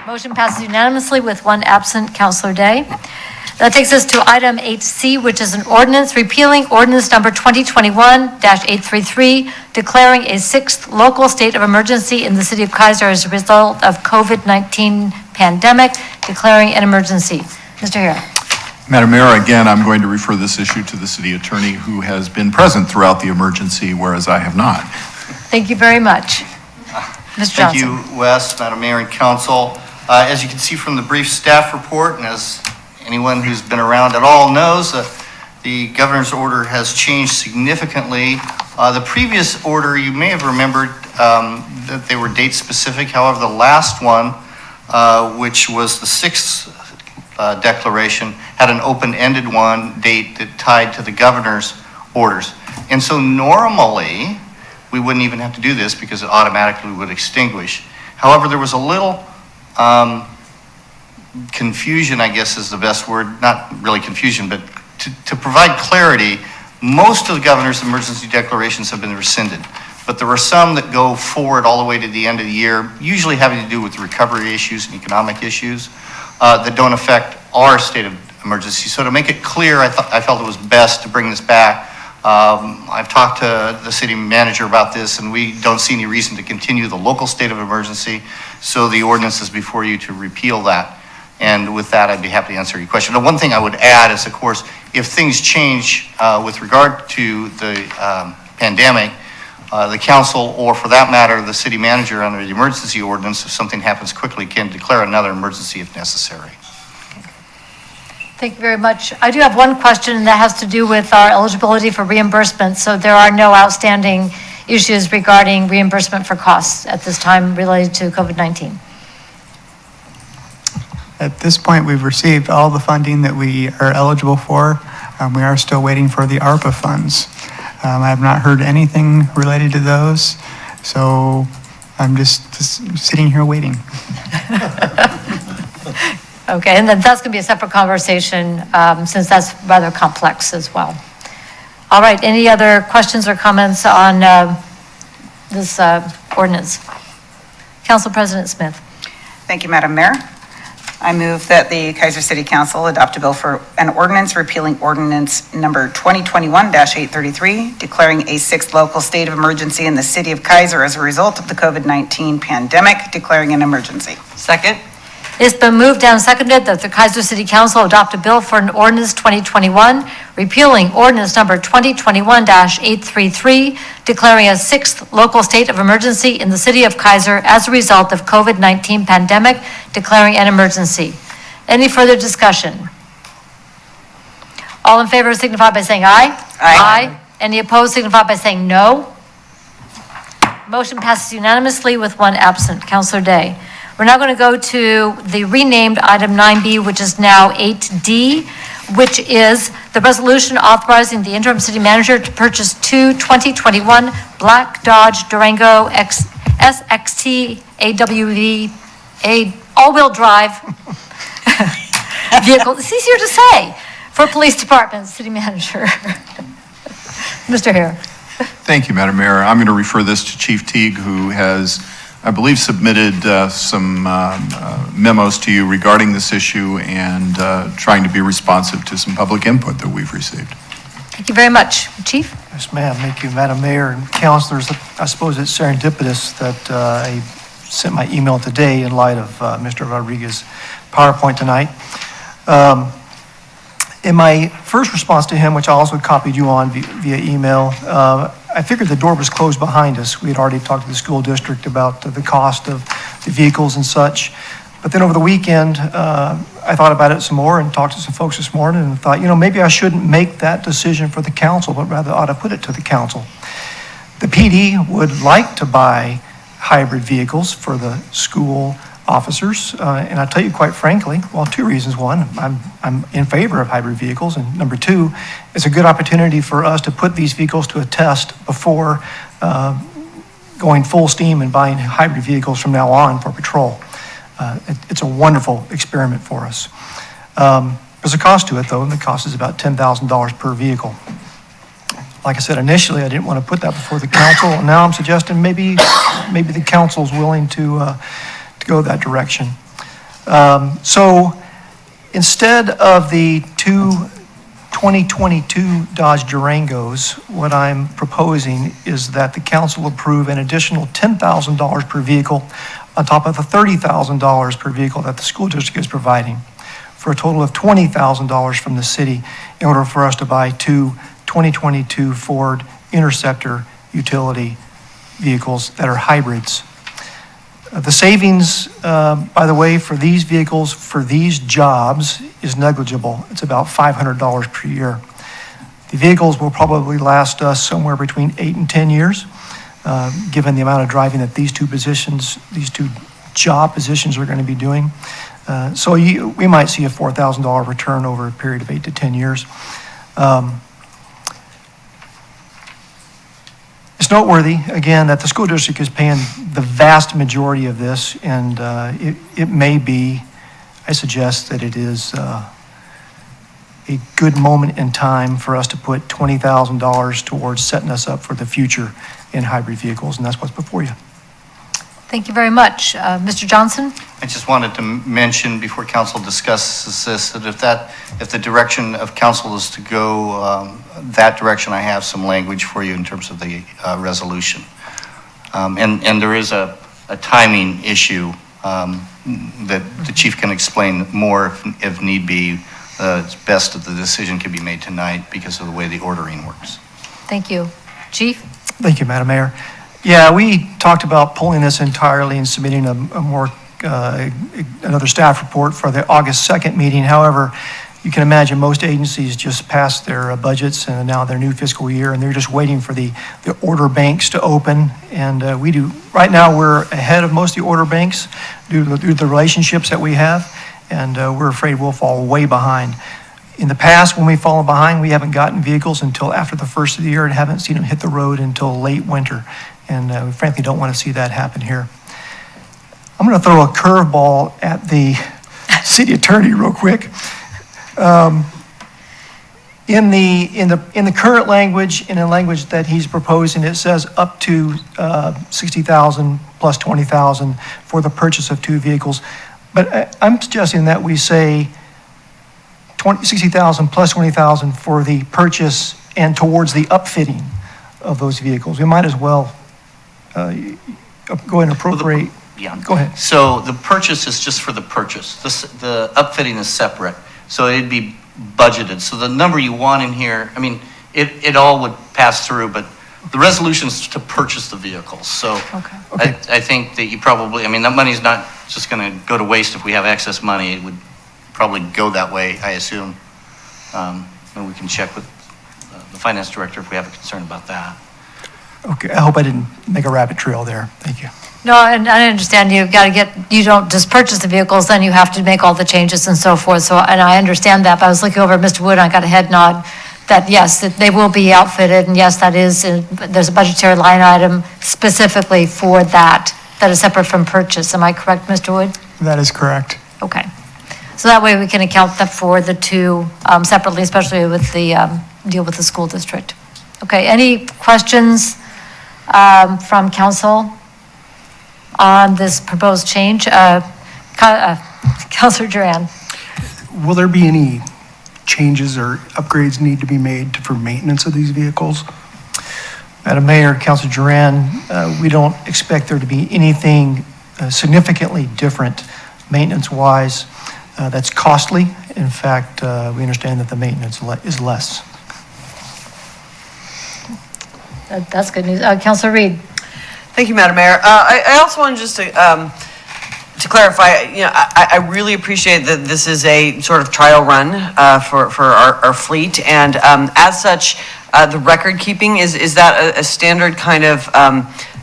Motion passes unanimously with one absent, Councilor Day. That takes us to item 8C, which is an ordinance repealing ordinance number 2021-833, declaring a sixth local state of emergency in the city of Keizer as a result of COVID-19 pandemic, declaring an emergency. Mr. Hare.
Madam Mayor, again, I'm going to refer this issue to the city attorney, who has been present throughout the emergency, whereas I have not.
Thank you very much. Mr. Johnson.
Thank you, Wes, Madam Mayor, and Council. As you can see from the brief staff report, and as anyone who's been around at all knows, the governor's order has changed significantly. The previous order, you may have remembered that they were date specific. However, the last one, which was the sixth declaration, had an open-ended one date that tied to the governor's orders. And so normally, we wouldn't even have to do this because it automatically would extinguish. However, there was a little confusion, I guess is the best word, not really confusion, but to provide clarity, most of the governor's emergency declarations have been rescinded, but there are some that go forward all the way to the end of the year, usually having to do with recovery issues and economic issues that don't affect our state of emergency. So to make it clear, I felt it was best to bring this back. I've talked to the city manager about this, and we don't see any reason to continue the local state of emergency, so the ordinance is before you to repeal that. And with that, I'd be happy to answer your question. The one thing I would add is, of course, if things change with regard to the pandemic, the council, or for that matter, the city manager under the emergency ordinance, if something happens quickly, can declare another emergency if necessary.
Thank you very much. I do have one question, and that has to do with our eligibility for reimbursement. So there are no outstanding issues regarding reimbursement for costs at this time related to COVID-19.
At this point, we've received all the funding that we are eligible for. We are still waiting for the ARPA funds. I have not heard anything related to those, so I'm just sitting here waiting.
Okay, and then that's going to be a separate conversation since that's rather complex as well. All right, any other questions or comments on this ordinance? Council President Smith.
Thank you, Madam Mayor. I move that the Keizer City Council adopt a bill for an ordinance repealing ordinance number 2021-833, declaring a sixth local state of emergency in the city of Keizer as a result of the COVID-19 pandemic, declaring an emergency.
Second.
It's been moved and seconded that the Keizer City Council adopt a bill for an ordinance 2021, repealing ordinance number 2021-833, declaring a sixth local state of emergency in the city of Keizer as a result of COVID-19 pandemic, declaring an emergency. Any further discussion? All in favor signify by saying aye. Aye. Any opposed signify by saying no. Motion passes unanimously with one absent. Councilor Day. We're now going to go to the renamed item 9B, which is now 8D, which is the resolution authorizing the interim city manager to purchase two 2021 Black Dodge Durango SXT AWD all-wheel drive vehicle. It's easier to say for police department, city manager. Mr. Hare.
Thank you, Madam Mayor. I'm going to refer this to Chief Teague, who has, I believe, submitted some memos to you regarding this issue and trying to be responsive to some public input that we've received.
Thank you very much. Chief?
Yes, ma'am. Thank you, Madam Mayor and councilors. I suppose it's serendipitous that I sent my email today in light of Mr. Rodriguez's PowerPoint tonight. In my first response to him, which I also copied you on via email, I figured the door was closed behind us. We had already talked to the school district about the cost of the vehicles and such. But then over the weekend, I thought about it some more and talked to some folks this morning and thought, maybe I shouldn't make that decision for the council, but rather ought to put it to the council. The PD would like to buy hybrid vehicles for the school officers, and I tell you quite frankly, well, two reasons. One, I'm in favor of hybrid vehicles, and number two, it's a good opportunity for us to put these vehicles to a test before going full steam and buying hybrid vehicles from now on for patrol. It's a wonderful experiment for us. There's a cost to it, though, and the cost is about $10,000 per vehicle. Like I said, initially, I didn't want to put that before the council, and now I'm suggesting maybe the council's willing to go that direction. So instead of the two 2022 Dodge Durangos, what I'm proposing is that the council approve an additional $10,000 per vehicle on top of the $30,000 per vehicle that the school district is providing, for a total of $20,000 from the city in order for us to buy two 2022 Ford Interceptor utility vehicles that are hybrids. The savings, by the way, for these vehicles, for these jobs, is negligible. It's about $500 per year. The vehicles will probably last us somewhere between 8 and 10 years, given the amount of driving that these two job positions are going to be doing. So we might see a $4,000 return over a period of 8 to 10 years. As It's noteworthy, again, that the school district is paying the vast majority of this, and it may be, I suggest that it is a good moment in time for us to put $20,000 towards setting us up for the future in hybrid vehicles, and that's what's before you.
Thank you very much. Mr. Johnson?
I just wanted to mention before council discusses this, that if the direction of council is to go that direction, I have some language for you in terms of the resolution. And there is a timing issue that the chief can explain more if need be. It's best that the decision can be made tonight because of the way the ordering works.
Thank you. Chief?
Thank you, Madam Mayor. Yeah, we talked about pulling this entirely and submitting another staff report for the August 2nd meeting. However, you can imagine most agencies just passed their budgets and now their new fiscal year, and they're just waiting for the order banks to open. And right now we're ahead of most of the order banks due to the relationships that we have, and we're afraid we'll fall way behind. In the past, when we've fallen behind, we haven't gotten vehicles until after the first of the year and haven't seen them hit the road until late winter. And we frankly don't want to see that happen here. I'm going to throw a curveball at the city attorney real quick. In the current language, in the language that he's proposing, it says up to $60,000 plus $20,000 for the purchase of 2 vehicles. But I'm suggesting that we say $60,000 plus $20,000 for the purchase and towards the upfitting of those vehicles. We might as well go ahead and appropriate.
Yeah.
Go ahead.
So the purchase is just for the purchase. The upfitting is separate. So it'd be budgeted. So the number you want in here, I mean, it all would pass through, but the resolution is to purchase the vehicles. So I think that you probably, I mean, that money's not just going to go to waste if we have excess money. It would probably go that way, I assume. And we can check with the finance director if we have a concern about that.
Okay, I hope I didn't make a rabbit trail there. Thank you.
No, and I understand you don't just purchase the vehicles, then you have to make all the changes and so forth. So, and I understand that, but I was looking over at Mr. Wood and I got a head nod that yes, that they will be outfitted. And yes, that is, there's a budgetary line item specifically for that is separate from purchase. Am I correct, Mr. Wood?
That is correct.
Okay. So that way we can account that for the 2 separately, especially with the deal with the school district. Okay, any questions from council on this proposed change? Councilor Duran.
Will there be any changes or upgrades need to be made for maintenance of these vehicles?
Madam Mayor, Councilor Duran, we don't expect there to be anything significantly different maintenance-wise that's costly. In fact, we understand that the maintenance is less.
That's good news. Councilor Reed.
Thank you, Madam Mayor. I also wanted just to clarify, I really appreciate that this is a sort of trial run for our fleet, and as such, the record keeping, is that a standard kind of,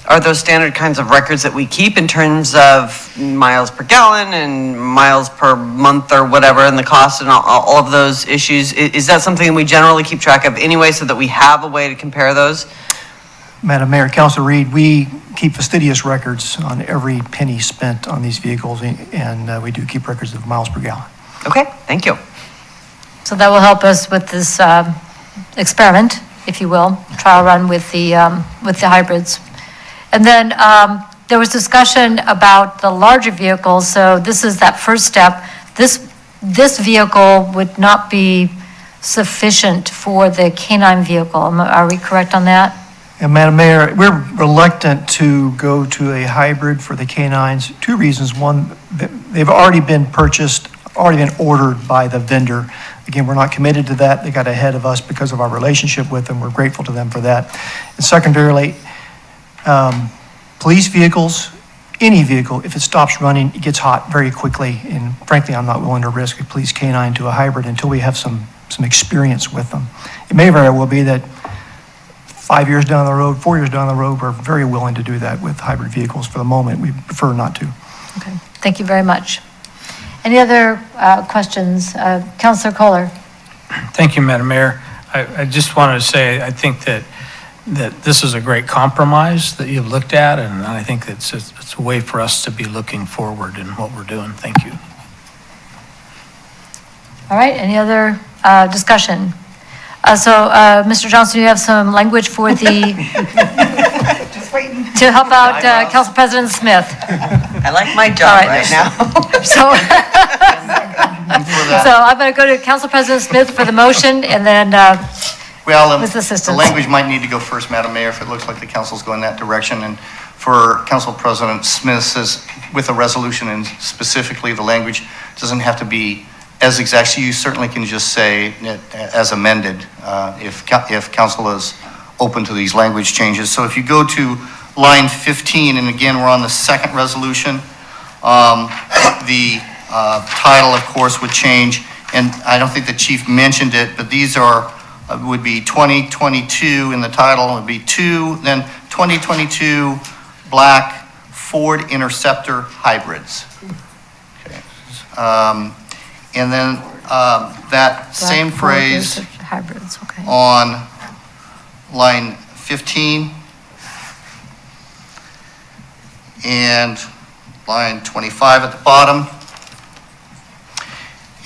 are those standard kinds of records that we keep in terms of miles per gallon and miles per month or whatever, and the cost and all of those issues? Is that something we generally keep track of anyway, so that we have a way to compare those?
Madam Mayor, Councilor Reed, we keep fastidious records on every penny spent on these vehicles, and we do keep records of miles per gallon.
Okay, thank you.
So that will help us with this experiment, if you will, trial run with the hybrids. And then there was discussion about the larger vehicles. So this is that first step. This vehicle would not be sufficient for the K-9 vehicle. Are we correct on that?
And Madam Mayor, we're reluctant to go to a hybrid for the K-9s. 2 reasons. One, they've already been purchased, already been ordered by the vendor. Again, we're not committed to that. They got ahead of us because of our relationship with them. We're grateful to them for that. And secondarily, police vehicles, any vehicle, if it stops running, it gets hot very quickly. And frankly, I'm not willing to risk a police K-9 to a hybrid until we have some experience with them. It may very well be that 5 years down the road, 4 years down the road, we're very willing to do that with hybrid vehicles. For the moment, we prefer not to.
Okay, thank you very much. Any other questions? Councilor Kohler.
Thank you, Madam Mayor. I just wanted to say, I think that that this is a great compromise that you've looked at, and I think it's a way for us to be looking forward in what we're doing. Thank you.
All right, any other discussion? Mr. Johnson, you have some language for the, to help out Council President Smith.
I like my job right now.
So I'm going to go to Council President Smith for the motion, and then
Well,
with
the
assistance.
language might need to go first, Madam Mayor, if it looks like the council's going that direction. And for Council President Smith says, with a resolution, and specifically the language doesn't have to be as exact. So you certainly can just say it as amended if council is open to these language changes. So if you go to line 15, and again, we're on the second resolution, the title, of course, would change. And I don't think the chief mentioned it, but these are would be 2022 in the title, would be 2, then 2022 black Ford Interceptor hybrids. Okay. And then that same phrase
hybrids, okay.
on line 15 and line 25 at the bottom.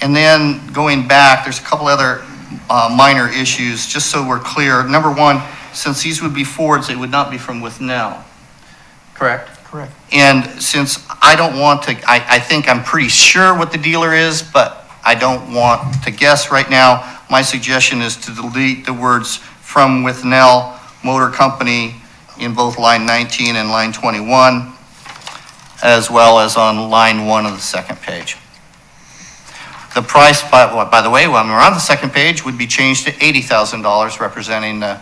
And then going back, there's a couple other minor issues, just so we're clear. Number one, since these would be Fords, they would not be from Withnell, correct?
Correct.
And since I don't want to, I think I'm pretty sure what the dealer is, but I don't want to guess right now. My suggestion is to delete the words "from Withnell Motor Company" in both line 19 and line 21, as well as on line 1 of the second page. The price, by the way, when we're on the second page, would be changed to $80,000, representing the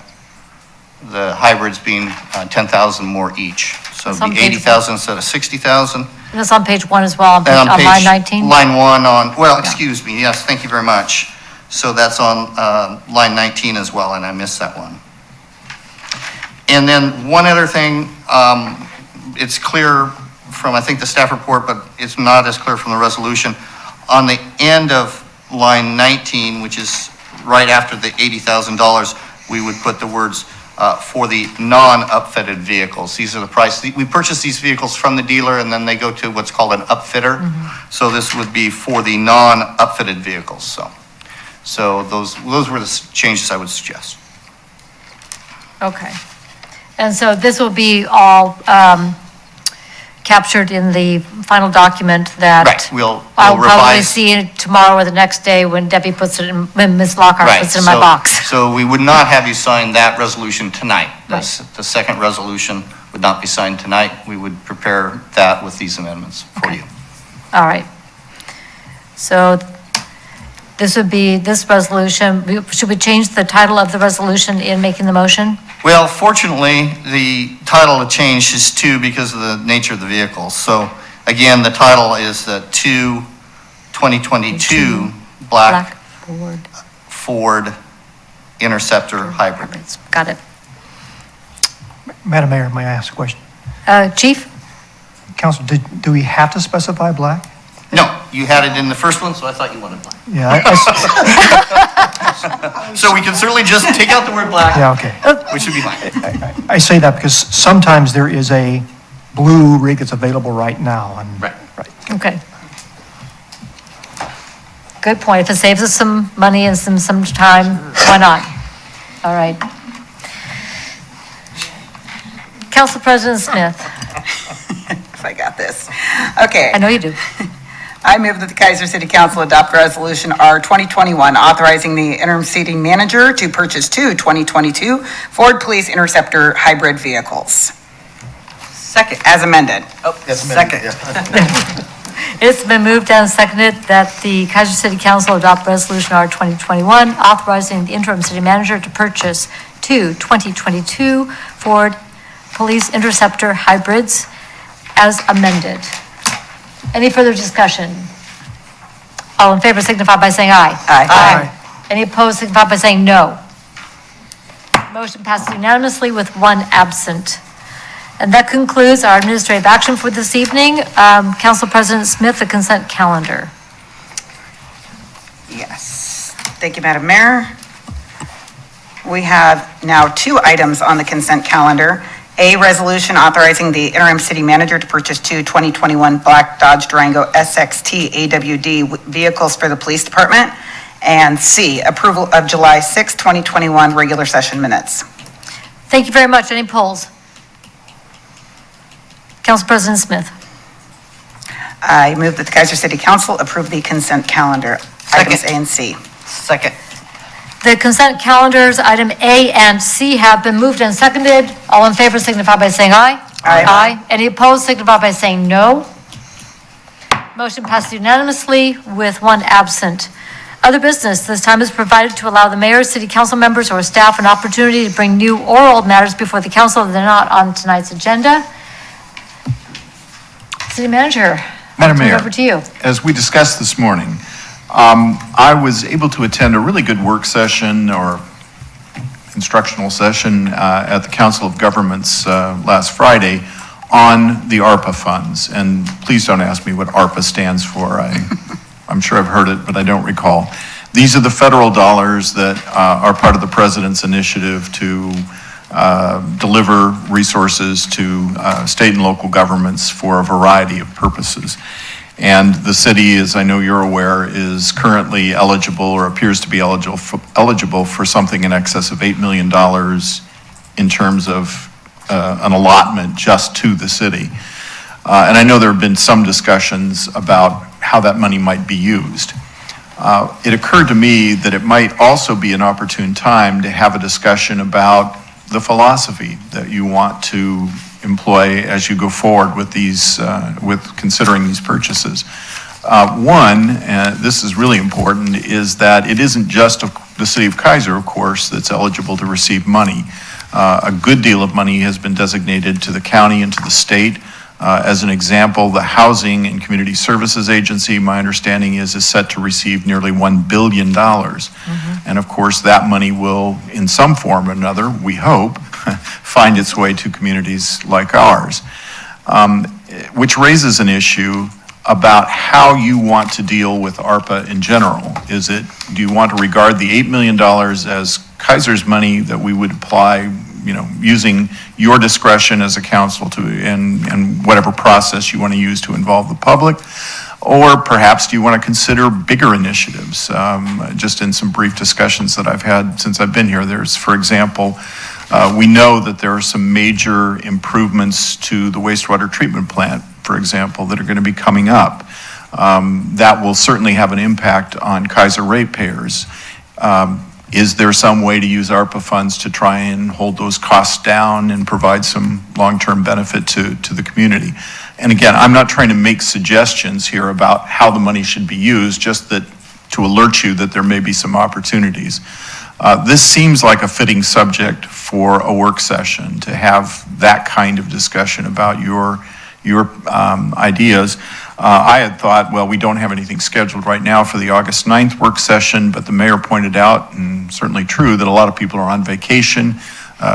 hybrids being 10,000 more each. So it'd be 80,000 instead of 60,000.
That's on page 1 as well, on
And on
line 19?
Line 1 on, well, excuse me, yes, thank you very much. So that's on line 19 as well, and I missed that one. And then one other thing, it's clear from, I think, the staff report, but it's not as clear from the resolution. On the end of line 19, which is right after the $80,000, we would put the words for the non-upfitted vehicles. These are the price. We purchase these vehicles from the dealer, and then they go to what's called an upfitter. So this would be for the non-upfitted vehicles. So those were the changes I would suggest.
Okay. And so this will be all captured in the final document that
Right, we'll
I'll probably
revise.
see it tomorrow or the next day when Debbie puts it in, when Ms. Lockhart
Right,
puts it in my
so-
box.
So we would not have you sign that resolution tonight.
Right.
The second resolution would not be signed tonight. We would prepare that with these amendments for you.
All right. So this would be, this resolution, should we change the title of the resolution in making the motion?
Well, fortunately, the title changes too because of the nature of the vehicle. So again, the title is the 2022 black Ford Interceptor hybrid.
Got it.
Madam Mayor, may I ask a question?
Chief?
Council, do we have to specify black?
No, you had it in the first one, so I thought you wanted black.
Yeah,
So we can certainly just take out the word black.
Yeah, okay.
Which should be fine.
I say that because sometimes there is a blue rig that's available right now. And
Right.
Okay. Good point. If it saves us some money and some time, why not? All right. Council President Smith.
If I got this. Okay.
I know you do.
I move that the Keizer City Council adopt Resolution R 2021, authorizing the interim city manager to purchase 2 2022 Ford Police Interceptor hybrid vehicles. Second, as amended. Oh, second.
It's been moved and seconded that the Keizer City Council adopt Resolution R 2021, authorizing the interim city manager to purchase 2 2022 Ford Police Interceptor hybrids as amended. Any further discussion? All in favor signify by saying aye.
Aye.
Any opposed signify by saying no. Motion passes unanimously with 1 absent. And that concludes our administrative action for this evening. Council President Smith, the consent calendar.
Yes. Thank you, Madam Mayor. We have now 2 items on the consent calendar. A resolution authorizing the interim city manager to purchase 2 2021 Black Dodge Durango SXT AWD vehicles for the police department. And C, approval of July 6, 2021 regular session minutes.
Thank you very much. Any polls? Council President Smith.
I move that the Keizer City Council approve the consent calendar, items A and C.
Second.
The consent calendars, item A and C, have been moved and seconded. All in favor signify by saying aye.
Aye.
Any opposed signify by saying no. Motion passed unanimously with 1 absent. Other business, this time is provided to allow the mayor, city council members, or staff an opportunity to bring new or old matters before the council that are not on tonight's agenda. City Manager.
Madam
turn it
Mayor,
over to you.
as we discussed this morning, I was able to attend a really good work session or instructional session at the Council of Governments last Friday on the ARPA funds. And please don't ask me what ARPA stands for. I'm sure I've heard it, but I don't recall. These are the federal dollars that are part of the President's initiative to deliver resources to state and local governments for a variety of purposes. And the city, as I know you're aware, is currently eligible or appears to be eligible for something in excess of $8 million in terms of an allotment just to the city. And I know there have been some discussions about how that money might be used. It occurred to me that it might also be an opportune time to have a discussion about the philosophy that you want to employ as you go forward with these, with considering these purchases. One, and this is really important, is that it isn't just the city of Keizer, of course, that's eligible to receive money. A good deal of money has been designated to the county and to the state. As an example, the Housing and Community Services Agency, my understanding is set to receive nearly $1 billion. And of course, that money will, in some form or another, we hope, find its way to communities like ours. Which raises an issue about how you want to deal with ARPA in general. Do you want to regard the $8 million as Keizer's money that we would apply, using your discretion as a council and whatever process you want to use to involve the public? Or perhaps do you want to consider bigger initiatives? Just in some brief discussions that I've had since I've been here, there's, for example, we know that there are some major improvements to the wastewater treatment plant, for example, that are going to be coming up. That will certainly have an impact on Keizer ratepayers. Is there some way to use ARPA funds to try and hold those costs down and provide some long-term benefit to the community? And again, I'm not trying to make suggestions here about how the money should be used, just that to alert you that there may be some opportunities. This seems like a fitting subject for a work session, to have that kind of discussion about your ideas. I had thought, well, we don't have anything scheduled right now for the August 9th work session, but the mayor pointed out, and certainly true, that a lot of people are on vacation.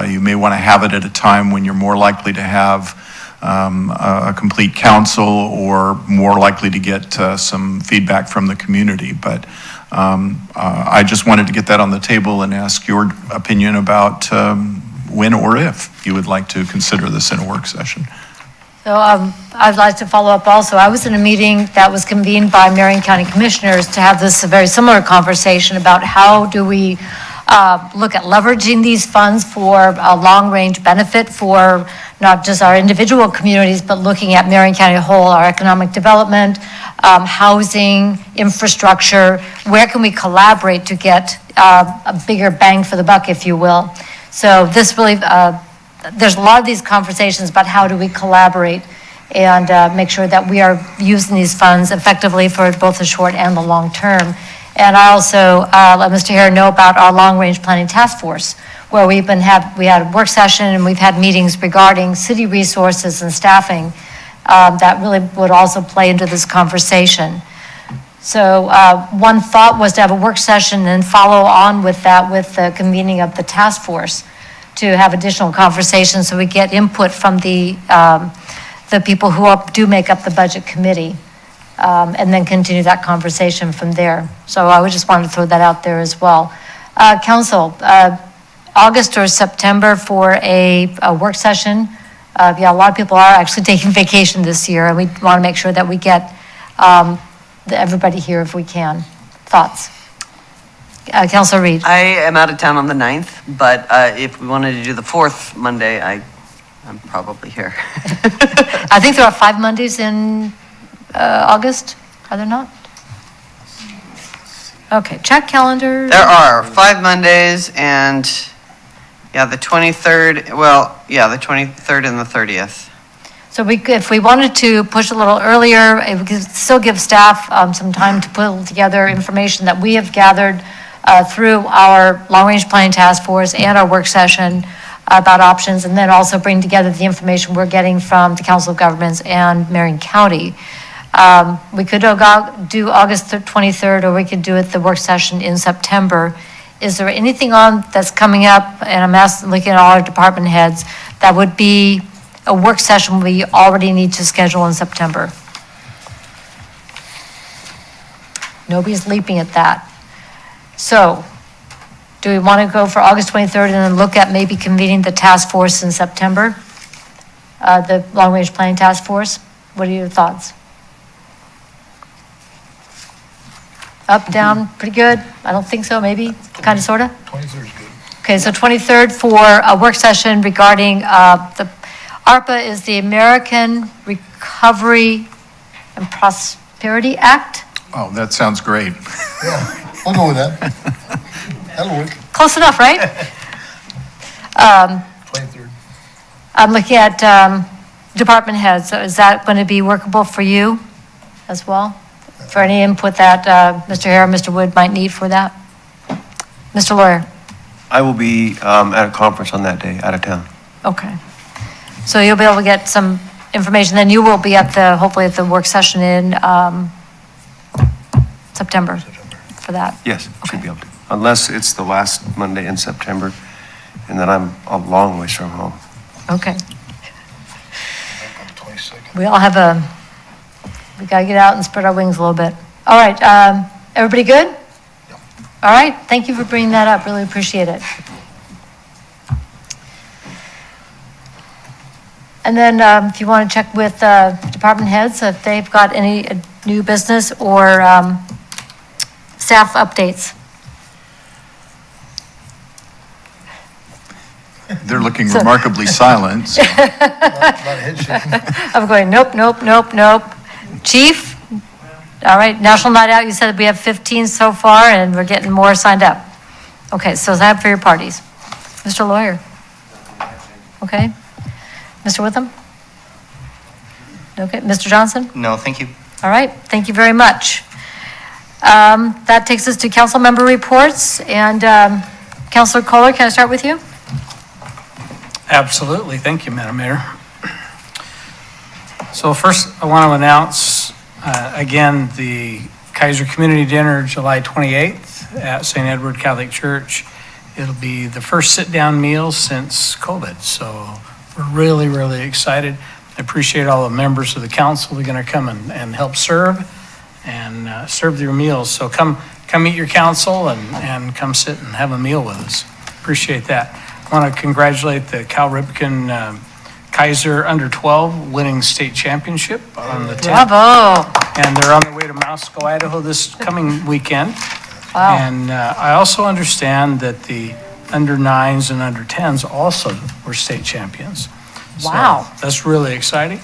You may want to have it at a time when you're more likely to have a complete council or more likely to get some feedback from the community. But I just wanted to get that on the table and ask your opinion about when or if you would like to consider this in a work session.
So I'd like to follow up also. I was in a meeting that was convened by Marion County Commissioners to have this very similar conversation about how do we look at leveraging these funds for a long-range benefit for not just our individual communities, but looking at Marion County as a whole, our economic development, housing, infrastructure. Where can we collaborate to get a bigger bang for the buck, if you will? So this really, there's a lot of these conversations about how do we collaborate and make sure that we are using these funds effectively for both the short and the long term. And I also let Mr. Hare know about our long-range planning task force, where we had a work session and we've had meetings regarding city resources and staffing that really would also play into this conversation. So one thought was to have a work session and follow on with that with the convening of the task force to have additional conversations so we get input from the people who do make up the budget committee. And then continue that conversation from there. So I would just want to throw that out there as well. Council, August or September for a work session. Yeah, a lot of people are actually taking vacation this year, and we want to make sure that we get everybody here if we can. Thoughts? Councilor Reed?
I am out of town on the 9th, but if we wanted to do the 4th Monday, I'm probably here.
I think there are 5 Mondays in August, are there not? Okay, check calendar.
There are 5 Mondays and, yeah, the 23rd, well, yeah, the 23rd and the 30th.
So if we wanted to push a little earlier, it would still give staff some time to pull together information that we have gathered through our long-range planning task force and our work session about options, and then also bring together the information we're getting from the Council of Governments and Marion County. We could do August 23rd, or we could do it the work session in September. Is there anything on that's coming up, and I'm looking at all our department heads, that would be a work session we already need to schedule in September? Nobody's leaping at that. So, do we want to go for August 23rd and then look at maybe convening the task force in September? The long-range planning task force? What are your thoughts? Up, down, pretty good? I don't think so, maybe, kind of, sort of?
23rd is good.
Okay, so 23rd for a work session regarding the ARPA is the American Recovery and Prosperity Act.
Oh, that sounds great.
Yeah, we'll go with that. That'll work.
Close enough, right?
23rd.
I'm looking at department heads. So is that going to be workable for you as well? For any input that Mr. Hare or Mr. Wood might need for that? Mr. Lawyer?
I will be at a conference on that day, out of town.
Okay. So you'll be able to get some information, then you will be at hopefully at the work session in September for that.
Yes, should be able to. Unless it's the last Monday in September, and then I'm a long ways from home.
Okay. We all have we gotta get out and spread our wings a little bit. All right, everybody good? All right, thank you for bringing that up, really appreciate it. And then if you want to check with department heads, if they've got any new business or staff updates.
They're looking remarkably silent. So.
I'm going, nope, nope, nope, nope. Chief? All right, National Night Out, you said we have 15 so far, and we're getting more signed up. Okay, so sign up for your parties. Mr. Lawyer? Okay. Mr. Witham? Okay, Mr. Johnson?
No, thank you.
All right, thank you very much. That takes us to council member reports, and Councilor Kohler, can I start with you?
Absolutely. Thank you, Madam Mayor. So first, I want to announce, again, the Keizer Community Dinner, July 28th at St. Edward Catholic Church. It'll be the first sit-down meal since COVID, so we're really, really excited. I appreciate all the members of the council who are going to come and help serve and serve your meals. So come meet your council and come sit and have a meal with us. Appreciate that. I want to congratulate the Cal Ripken Keizer Under 12 winning state championship on the 10th.
Bravo.
And they're on their way to Moscow, Idaho this coming weekend.
Wow.
And I also understand that the under 9s and under 10s also were state champions.
Wow.
So that's really exciting.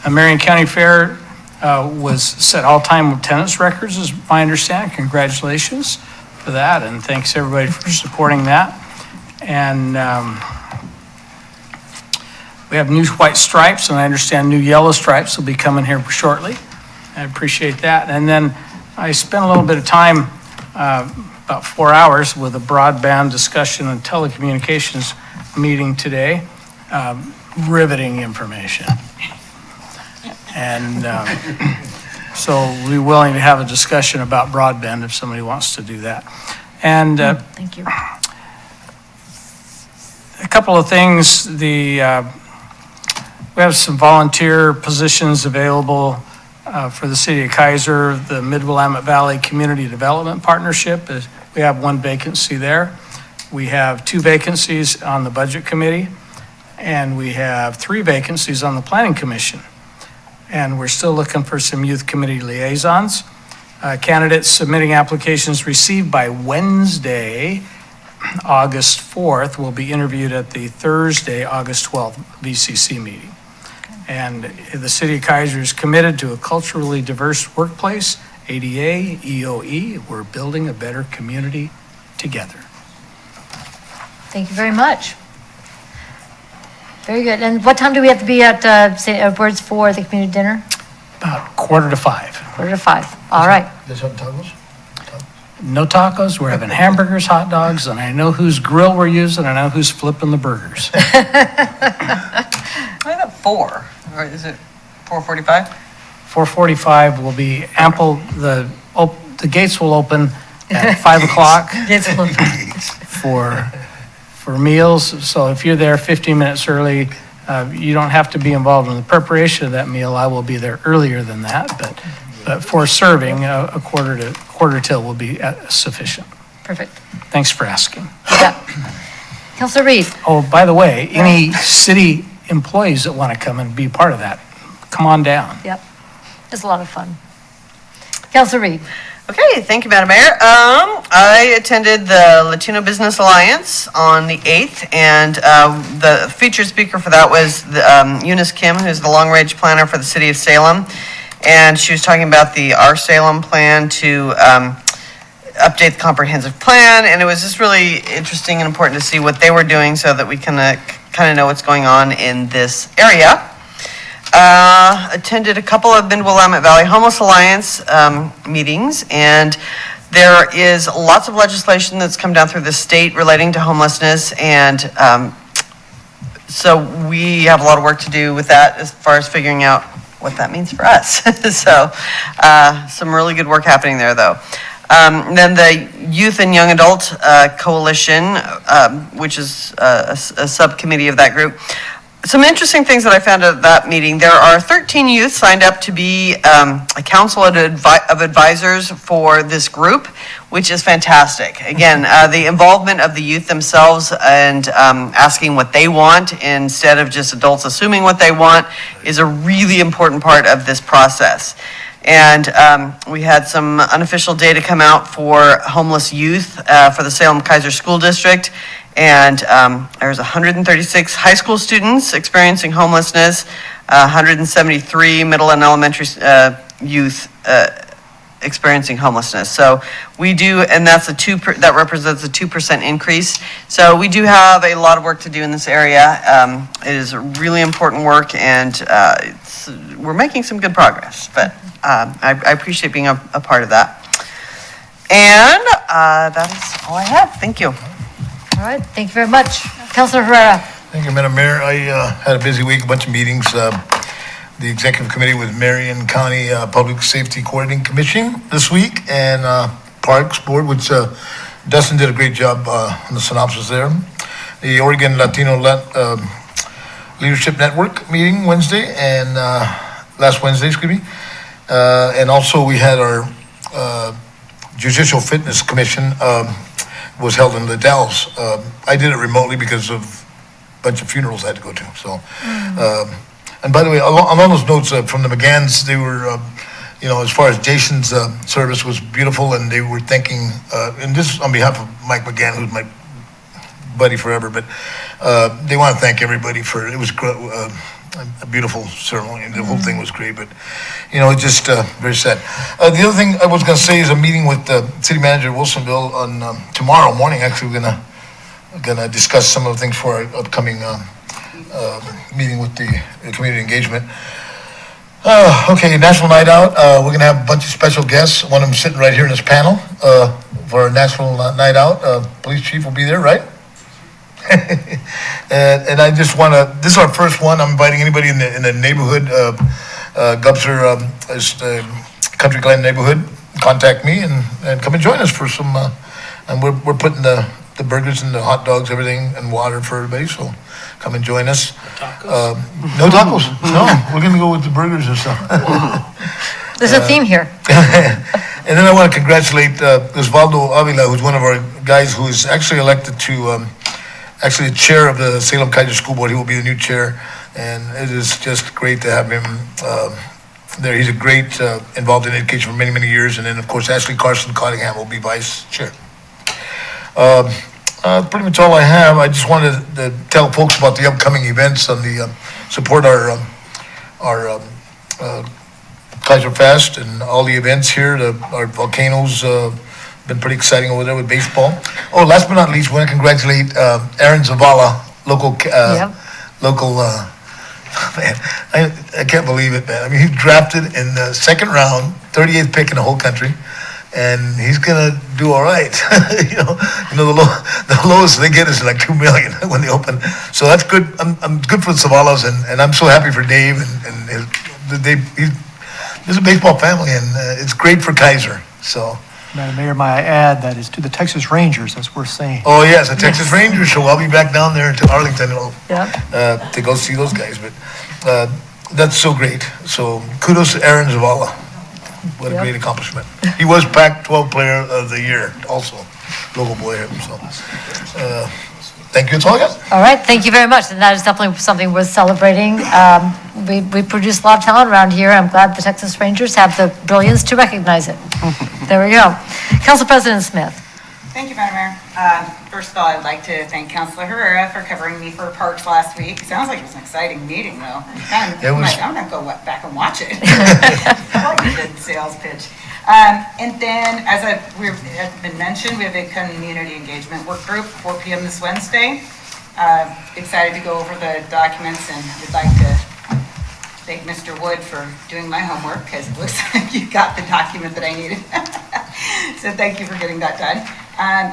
Marion County Fair was set all-time attendance records, is my understanding. Congratulations for that, and thanks everybody for supporting that. And we have new white stripes, and I understand new yellow stripes will be coming here shortly. I appreciate that. And then I spent a little bit of time, about 4 hours, with a broadband discussion and telecommunications meeting today. Riveting information. And so we'll be willing to have a discussion about broadband if somebody wants to do that. And
thank you.
A couple of things. We have some volunteer positions available for the city of Keizer. The Mid-Willamette Valley Community Development Partnership, we have one vacancy there. We have 2 vacancies on the Budget Committee, and we have 3 vacancies on the Planning Commission. And we're still looking for some Youth Committee liaisons. Candidates submitting applications received by Wednesday, August 4th, will be interviewed at the Thursday, August 12th VCC meeting. And the City of Keizer is committed to a culturally diverse workplace, ADA, EOE. We're building a better community together.
Thank you very much. Very good. And what time do we have to be at St. Edward's for the community dinner?
About 4:45.
4:45. All right.
There's some tacos?
No tacos, we're having hamburgers, hot dogs, and I know whose grill we're using, and I know who's flipping the burgers.
I thought 4, or is it 4:45?
4:45 will be ample, the gates will open at 5 o'clock for meals. So if you're there 15 minutes early, you don't have to be involved in the preparation of that meal. I will be there earlier than that, but for serving, a quarter till will be sufficient.
Perfect.
Thanks for asking.
Yeah. Councilor Reed.
Oh, by the way, any city employees that want to come and be part of that, come on down.
Yep. It's a lot of fun. Councilor Reed.
Okay, thank you, Madam Mayor. I attended the Latino Business Alliance on the 8th, and the featured speaker for that was Eunice Kim, who's the long-range planner for the city of Salem. And she was talking about the Our Salem plan to update the comprehensive plan, and it was just really interesting and important to see what they were doing so that we can kind of know what's going on in this area. Attended a couple of Bindwell-Willamette Valley Homeless Alliance meetings, and there is lots of legislation that's come down through the state relating to homelessness, and so we have a lot of work to do with that as far as figuring out what that means for us. So some really good work happening there, though. Then the Youth and Young Adult Coalition, which is a subcommittee of that group. Some interesting things that I found at that meeting. There are 13 youth signed up to be a council of advisors for this group, which is fantastic. Again, the involvement of the youth themselves and asking what they want instead of just adults assuming what they want is a really important part of this process. And we had some unofficial data come out for homeless youth for the Salem Keizer School District. And there's 136 high school students experiencing homelessness, 173 middle and elementary youth experiencing homelessness. So we do, and that's that represents a 2% increase. So we do have a lot of work to do in this area. It is really important work, and we're making some good progress. But I appreciate being a part of that. And that is all I have. Thank you.
All right, thank you very much. Councilor Herrera.
Thank you, Madam Mayor. I had a busy week, a bunch of meetings. The executive committee with Marion County Public Safety Coordinating Commission this week, and Parks Board, which Dustin did a great job on the synopsis there. The Oregon Latino Leadership Network meeting Wednesday, and last Wednesday, excuse me. And also we had our Judicial Fitness Commission was held in Liddell's. I did it remotely because of a bunch of funerals I had to go to. So, and by the way, along those notes from the McGanns, they were, as far as Jason's service was beautiful, and they were thanking, and this is on behalf of Mike McGann, who's my buddy forever, but they want to thank everybody for, it was a beautiful ceremony, and the whole thing was great, but, it's just very sad. The other thing I was going to say is a meeting with the city manager of Wilsonville on tomorrow morning. Actually, we're going to discuss some of the things for our upcoming meeting with the community engagement. Okay, National Night Out. We're going to have a bunch of special guests. One of them sitting right here in this panel for our National Night Out. Police chief will be there, right? and I just want to, this is our first one. I'm inviting anybody in the neighborhood, Gubser, Country Glen neighborhood, contact me and come and join us for some, and we're putting the burgers and the hot dogs, everything, and water for everybody, so come and join us. No tacos. No, we're going to go with the burgers and stuff.
There's a theme here.
And then I want to congratulate Osvaldo Avila, who's one of our guys who is actually elected to, actually the chair of the Salem Keizer School Board. He will be the new chair, and it is just great to have him there. He's a great, involved in education for many, many years. And then, of course, Ashley Carson Cottingham will be vice chair. Pretty much all I have. I just wanted to tell folks about the upcoming events on the, support our Keizer Fest and all the events here. Our volcanoes, been pretty exciting over there with baseball. Oh, last but not least, I want to congratulate Aaron Zavala, local, man, I can't believe it, man. I mean, he's drafted in the second round, 38th pick in the whole country, and he's gonna do all right. The lowest they get is like $2 million when they open. So that's good. I'm good for the Zavalas, and I'm so happy for Dave and he's a baseball family, and it's great for Keizer. So.
Madam Mayor, may I add that is to the Texas Rangers, that's worth saying.
Oh, yes, the Texas Rangers, so I'll be back down there to Arlington to go see those guys. But that's so great. So kudos to Aaron Zavala. What a great accomplishment. He was Pac-12 Player of the Year also, local boy. So thank you, that's all I got.
All right, thank you very much, and that is definitely something worth celebrating. We produce a lot of talent around here. I'm glad the Texas Rangers have the brilliance to recognize it. There we go. Council President Smith.
Thank you, Madam Mayor. First of all, I'd like to thank Councilor Herrera for covering me for Parks last week. Sounds like it was an exciting meeting, though. I'm gonna go back and watch it. I like a good sales pitch. And then, as has been mentioned, we have a community engagement work group, 4 p.m. this Wednesday. Excited to go over the documents, and would like to thank Mr. Wood for doing my homework, because it looks like you got the document that I needed. So thank you for getting that done.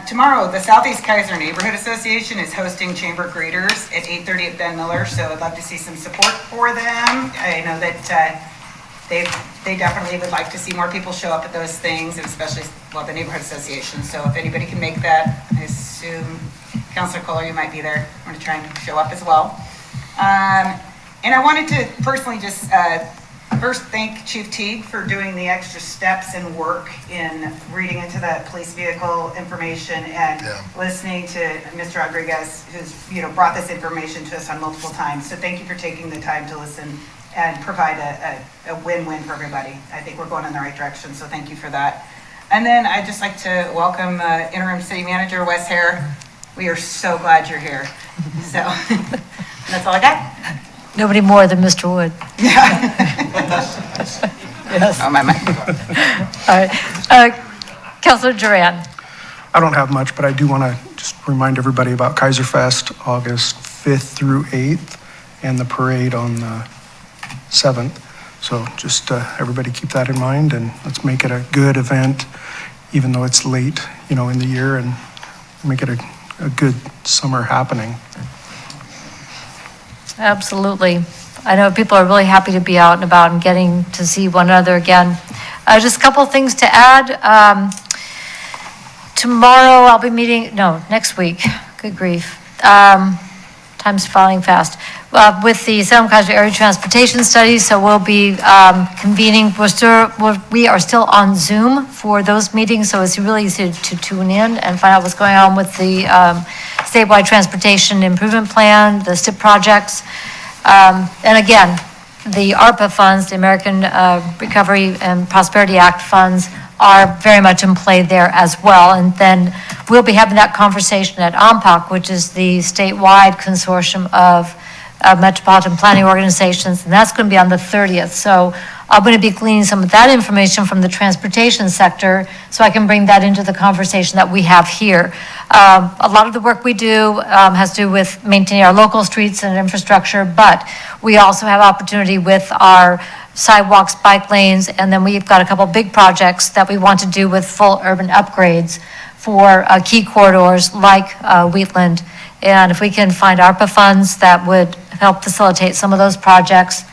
Tomorrow, the Southeast Keizer Neighborhood Association is hosting chamber greeters at 8:30 at Ben Miller, so I'd love to see some support for them. I know that they definitely would like to see more people show up at those things, and especially, well, the neighborhood association. So if anybody can make that, I assume Councilor Kohler, you might be there. I'm going to try and show up as well. And I wanted to personally just first thank Chief Teague for doing the extra steps and work in reading into the police vehicle information and listening to Mr. Rodriguez, who's brought this information to us on multiple times. So thank you for taking the time to listen and provide a win-win for everybody. I think we're going in the right direction, so thank you for that. And then I'd just like to welcome Interim City Manager Wes Hare. We are so glad you're here. So that's all I got.
Nobody more than Mr. Wood.
Yes. Oh, my mic.
All right. Councilor Duran.
I don't have much, but I do want to just remind everybody about Keizer Fest, August 5th through 8th, and the parade on the 7th. So just everybody keep that in mind, and let's make it a good event, even though it's late, in the year, and make it a good summer happening. Absolutely.
I know people are really happy to be out and about and getting to see one another again. Just a couple of things to add. Tomorrow I'll be meeting, next week, good grief. Time's falling fast. With the Salem Keizer Area Transportation Study, so we'll be convening. We are still on Zoom for those meetings, so it's really easy to tune in and find out what's going on with the statewide transportation improvement plan, the STIP projects. And again, the ARPA funds, the American Recovery and Prosperity Act funds, are very much in play there as well. And then we'll be having that conversation at OMPOC, which is the statewide consortium of metropolitan planning organizations, and that's going to be on the 30th. So I'm going to be gleaning some of that information from the transportation sector so I can bring that into the conversation that we have here. A lot of the work we do has to do with maintaining our local streets and infrastructure, but we also have opportunity with our sidewalks, bike lanes, and then we've got a couple big projects that we want to do with full urban upgrades for key corridors like Wheatland. And if we can find ARPA funds that would help facilitate some of those projects,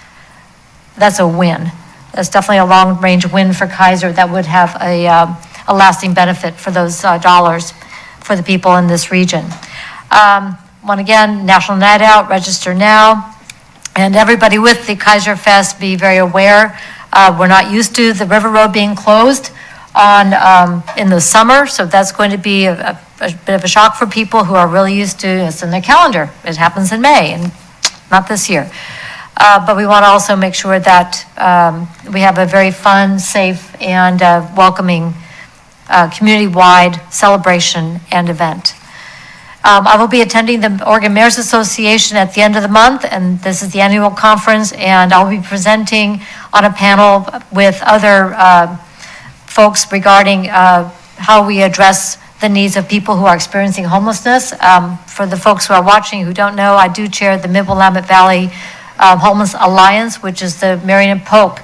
that's a win. That's definitely a long-range win for Keizer that would have a lasting benefit for those dollars for the people in this region. One again, National Night Out, register now. And everybody with the Keizer Fest, be very aware. We're not used to the River Road being closed in the summer, so that's going to be a bit of a shock for people who are really used to, it's in their calendar. It happens in May, and not this year. But we want to also make sure that we have a very fun, safe, and welcoming community-wide celebration and event. I will be attending the Oregon Mayors Association at the end of the month, and this is the annual conference, and I'll be presenting on a panel with other folks regarding how we address the needs of people who are experiencing homelessness. For the folks who are watching who don't know, I do chair the Mid-Willamette Valley Homeless Alliance, which is the Marion and Polk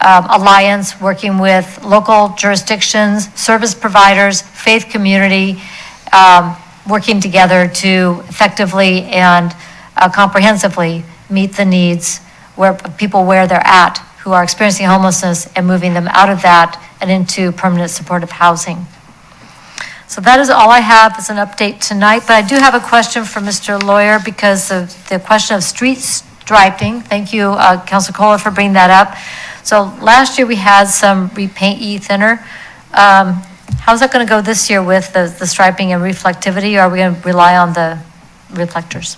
Alliance, working with local jurisdictions, service providers, faith community, working together to effectively and comprehensively meet the needs where people where they're at who are experiencing homelessness and moving them out of that and into permanent supportive housing. So that is all I have as an update tonight, but I do have a question for Mr. Lawyer because of the question of street striping. Thank you, Councilor Kohler, for bringing that up. So last year we had some repaint e-thinner. How's that going to go this year with the striping and reflectivity? Or are we going to rely on the reflectors?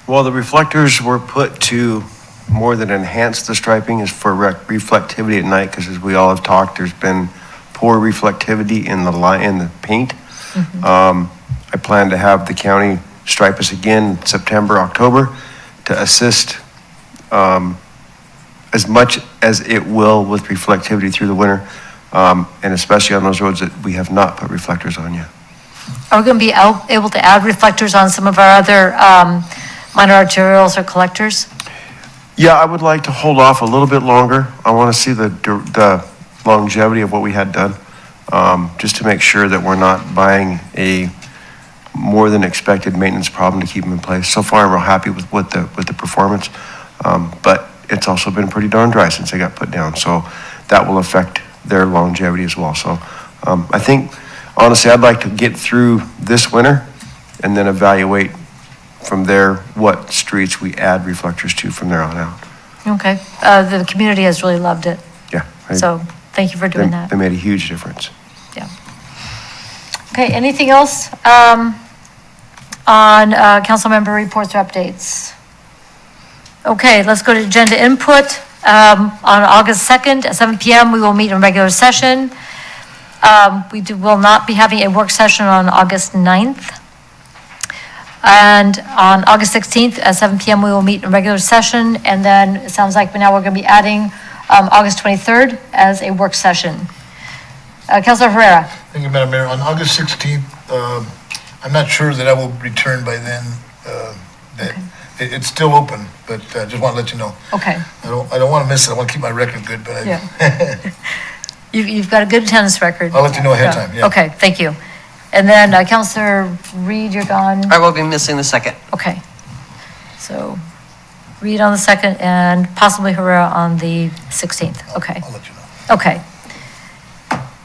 Well, the reflectors were put to more than enhance the striping is for reflectivity at night, because as we all have talked, there's been poor reflectivity in the paint. I plan to have the county stripe us again September, October to assist as much as it will with reflectivity through the winter, and especially on those roads that we have not put reflectors on yet.
Are we going to be able to add reflectors on some of our other minor arterials or collectors?
Yeah, I would like to hold off a little bit longer. I want to see the longevity of what we had done, just to make sure that we're not buying a more than expected maintenance problem to keep them in place. So far, I'm real happy with the performance, but it's also been pretty darn dry since they got put down. So that will affect their longevity as well. So I think, honestly, I'd like to get through this winter and then evaluate from there what streets we add reflectors to from there on out.
Okay. The community has really loved it.
Yeah.
So thank you for doing that.
They made a huge difference.
Yeah. Okay, anything else on council member reports or updates? Okay, let's go to agenda input. On August 2nd at 7 p.m., we will meet in regular session. Will not be having a work session on August 9th. And on August 16th at 7 p.m., we will meet in regular session. And then it sounds like now we're going to be adding August 23rd as a work session. Councilor Herrera.
Thank you, Madam Mayor. On August 16th, I'm not sure that I will return by then. It's still open, but I just want to let you know.
Okay.
I don't want to miss it. I want to keep my record good, but
You've got a good attendance record.
I'll let you know ahead of time, yeah.
Okay, thank you. And then Councilor Reed, you're gone?
I will be missing the second.
Okay. So Reed on the 2nd and possibly Herrera on the 16th. Okay.
I'll let you know.
Okay.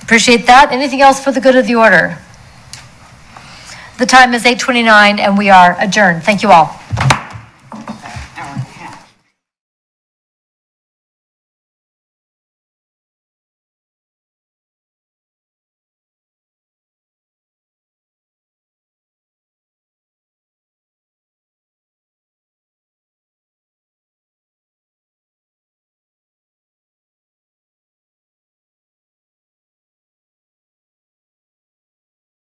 Appreciate that. Anything else for the good of the order? The time is 8:29 and we are adjourned. Thank you all.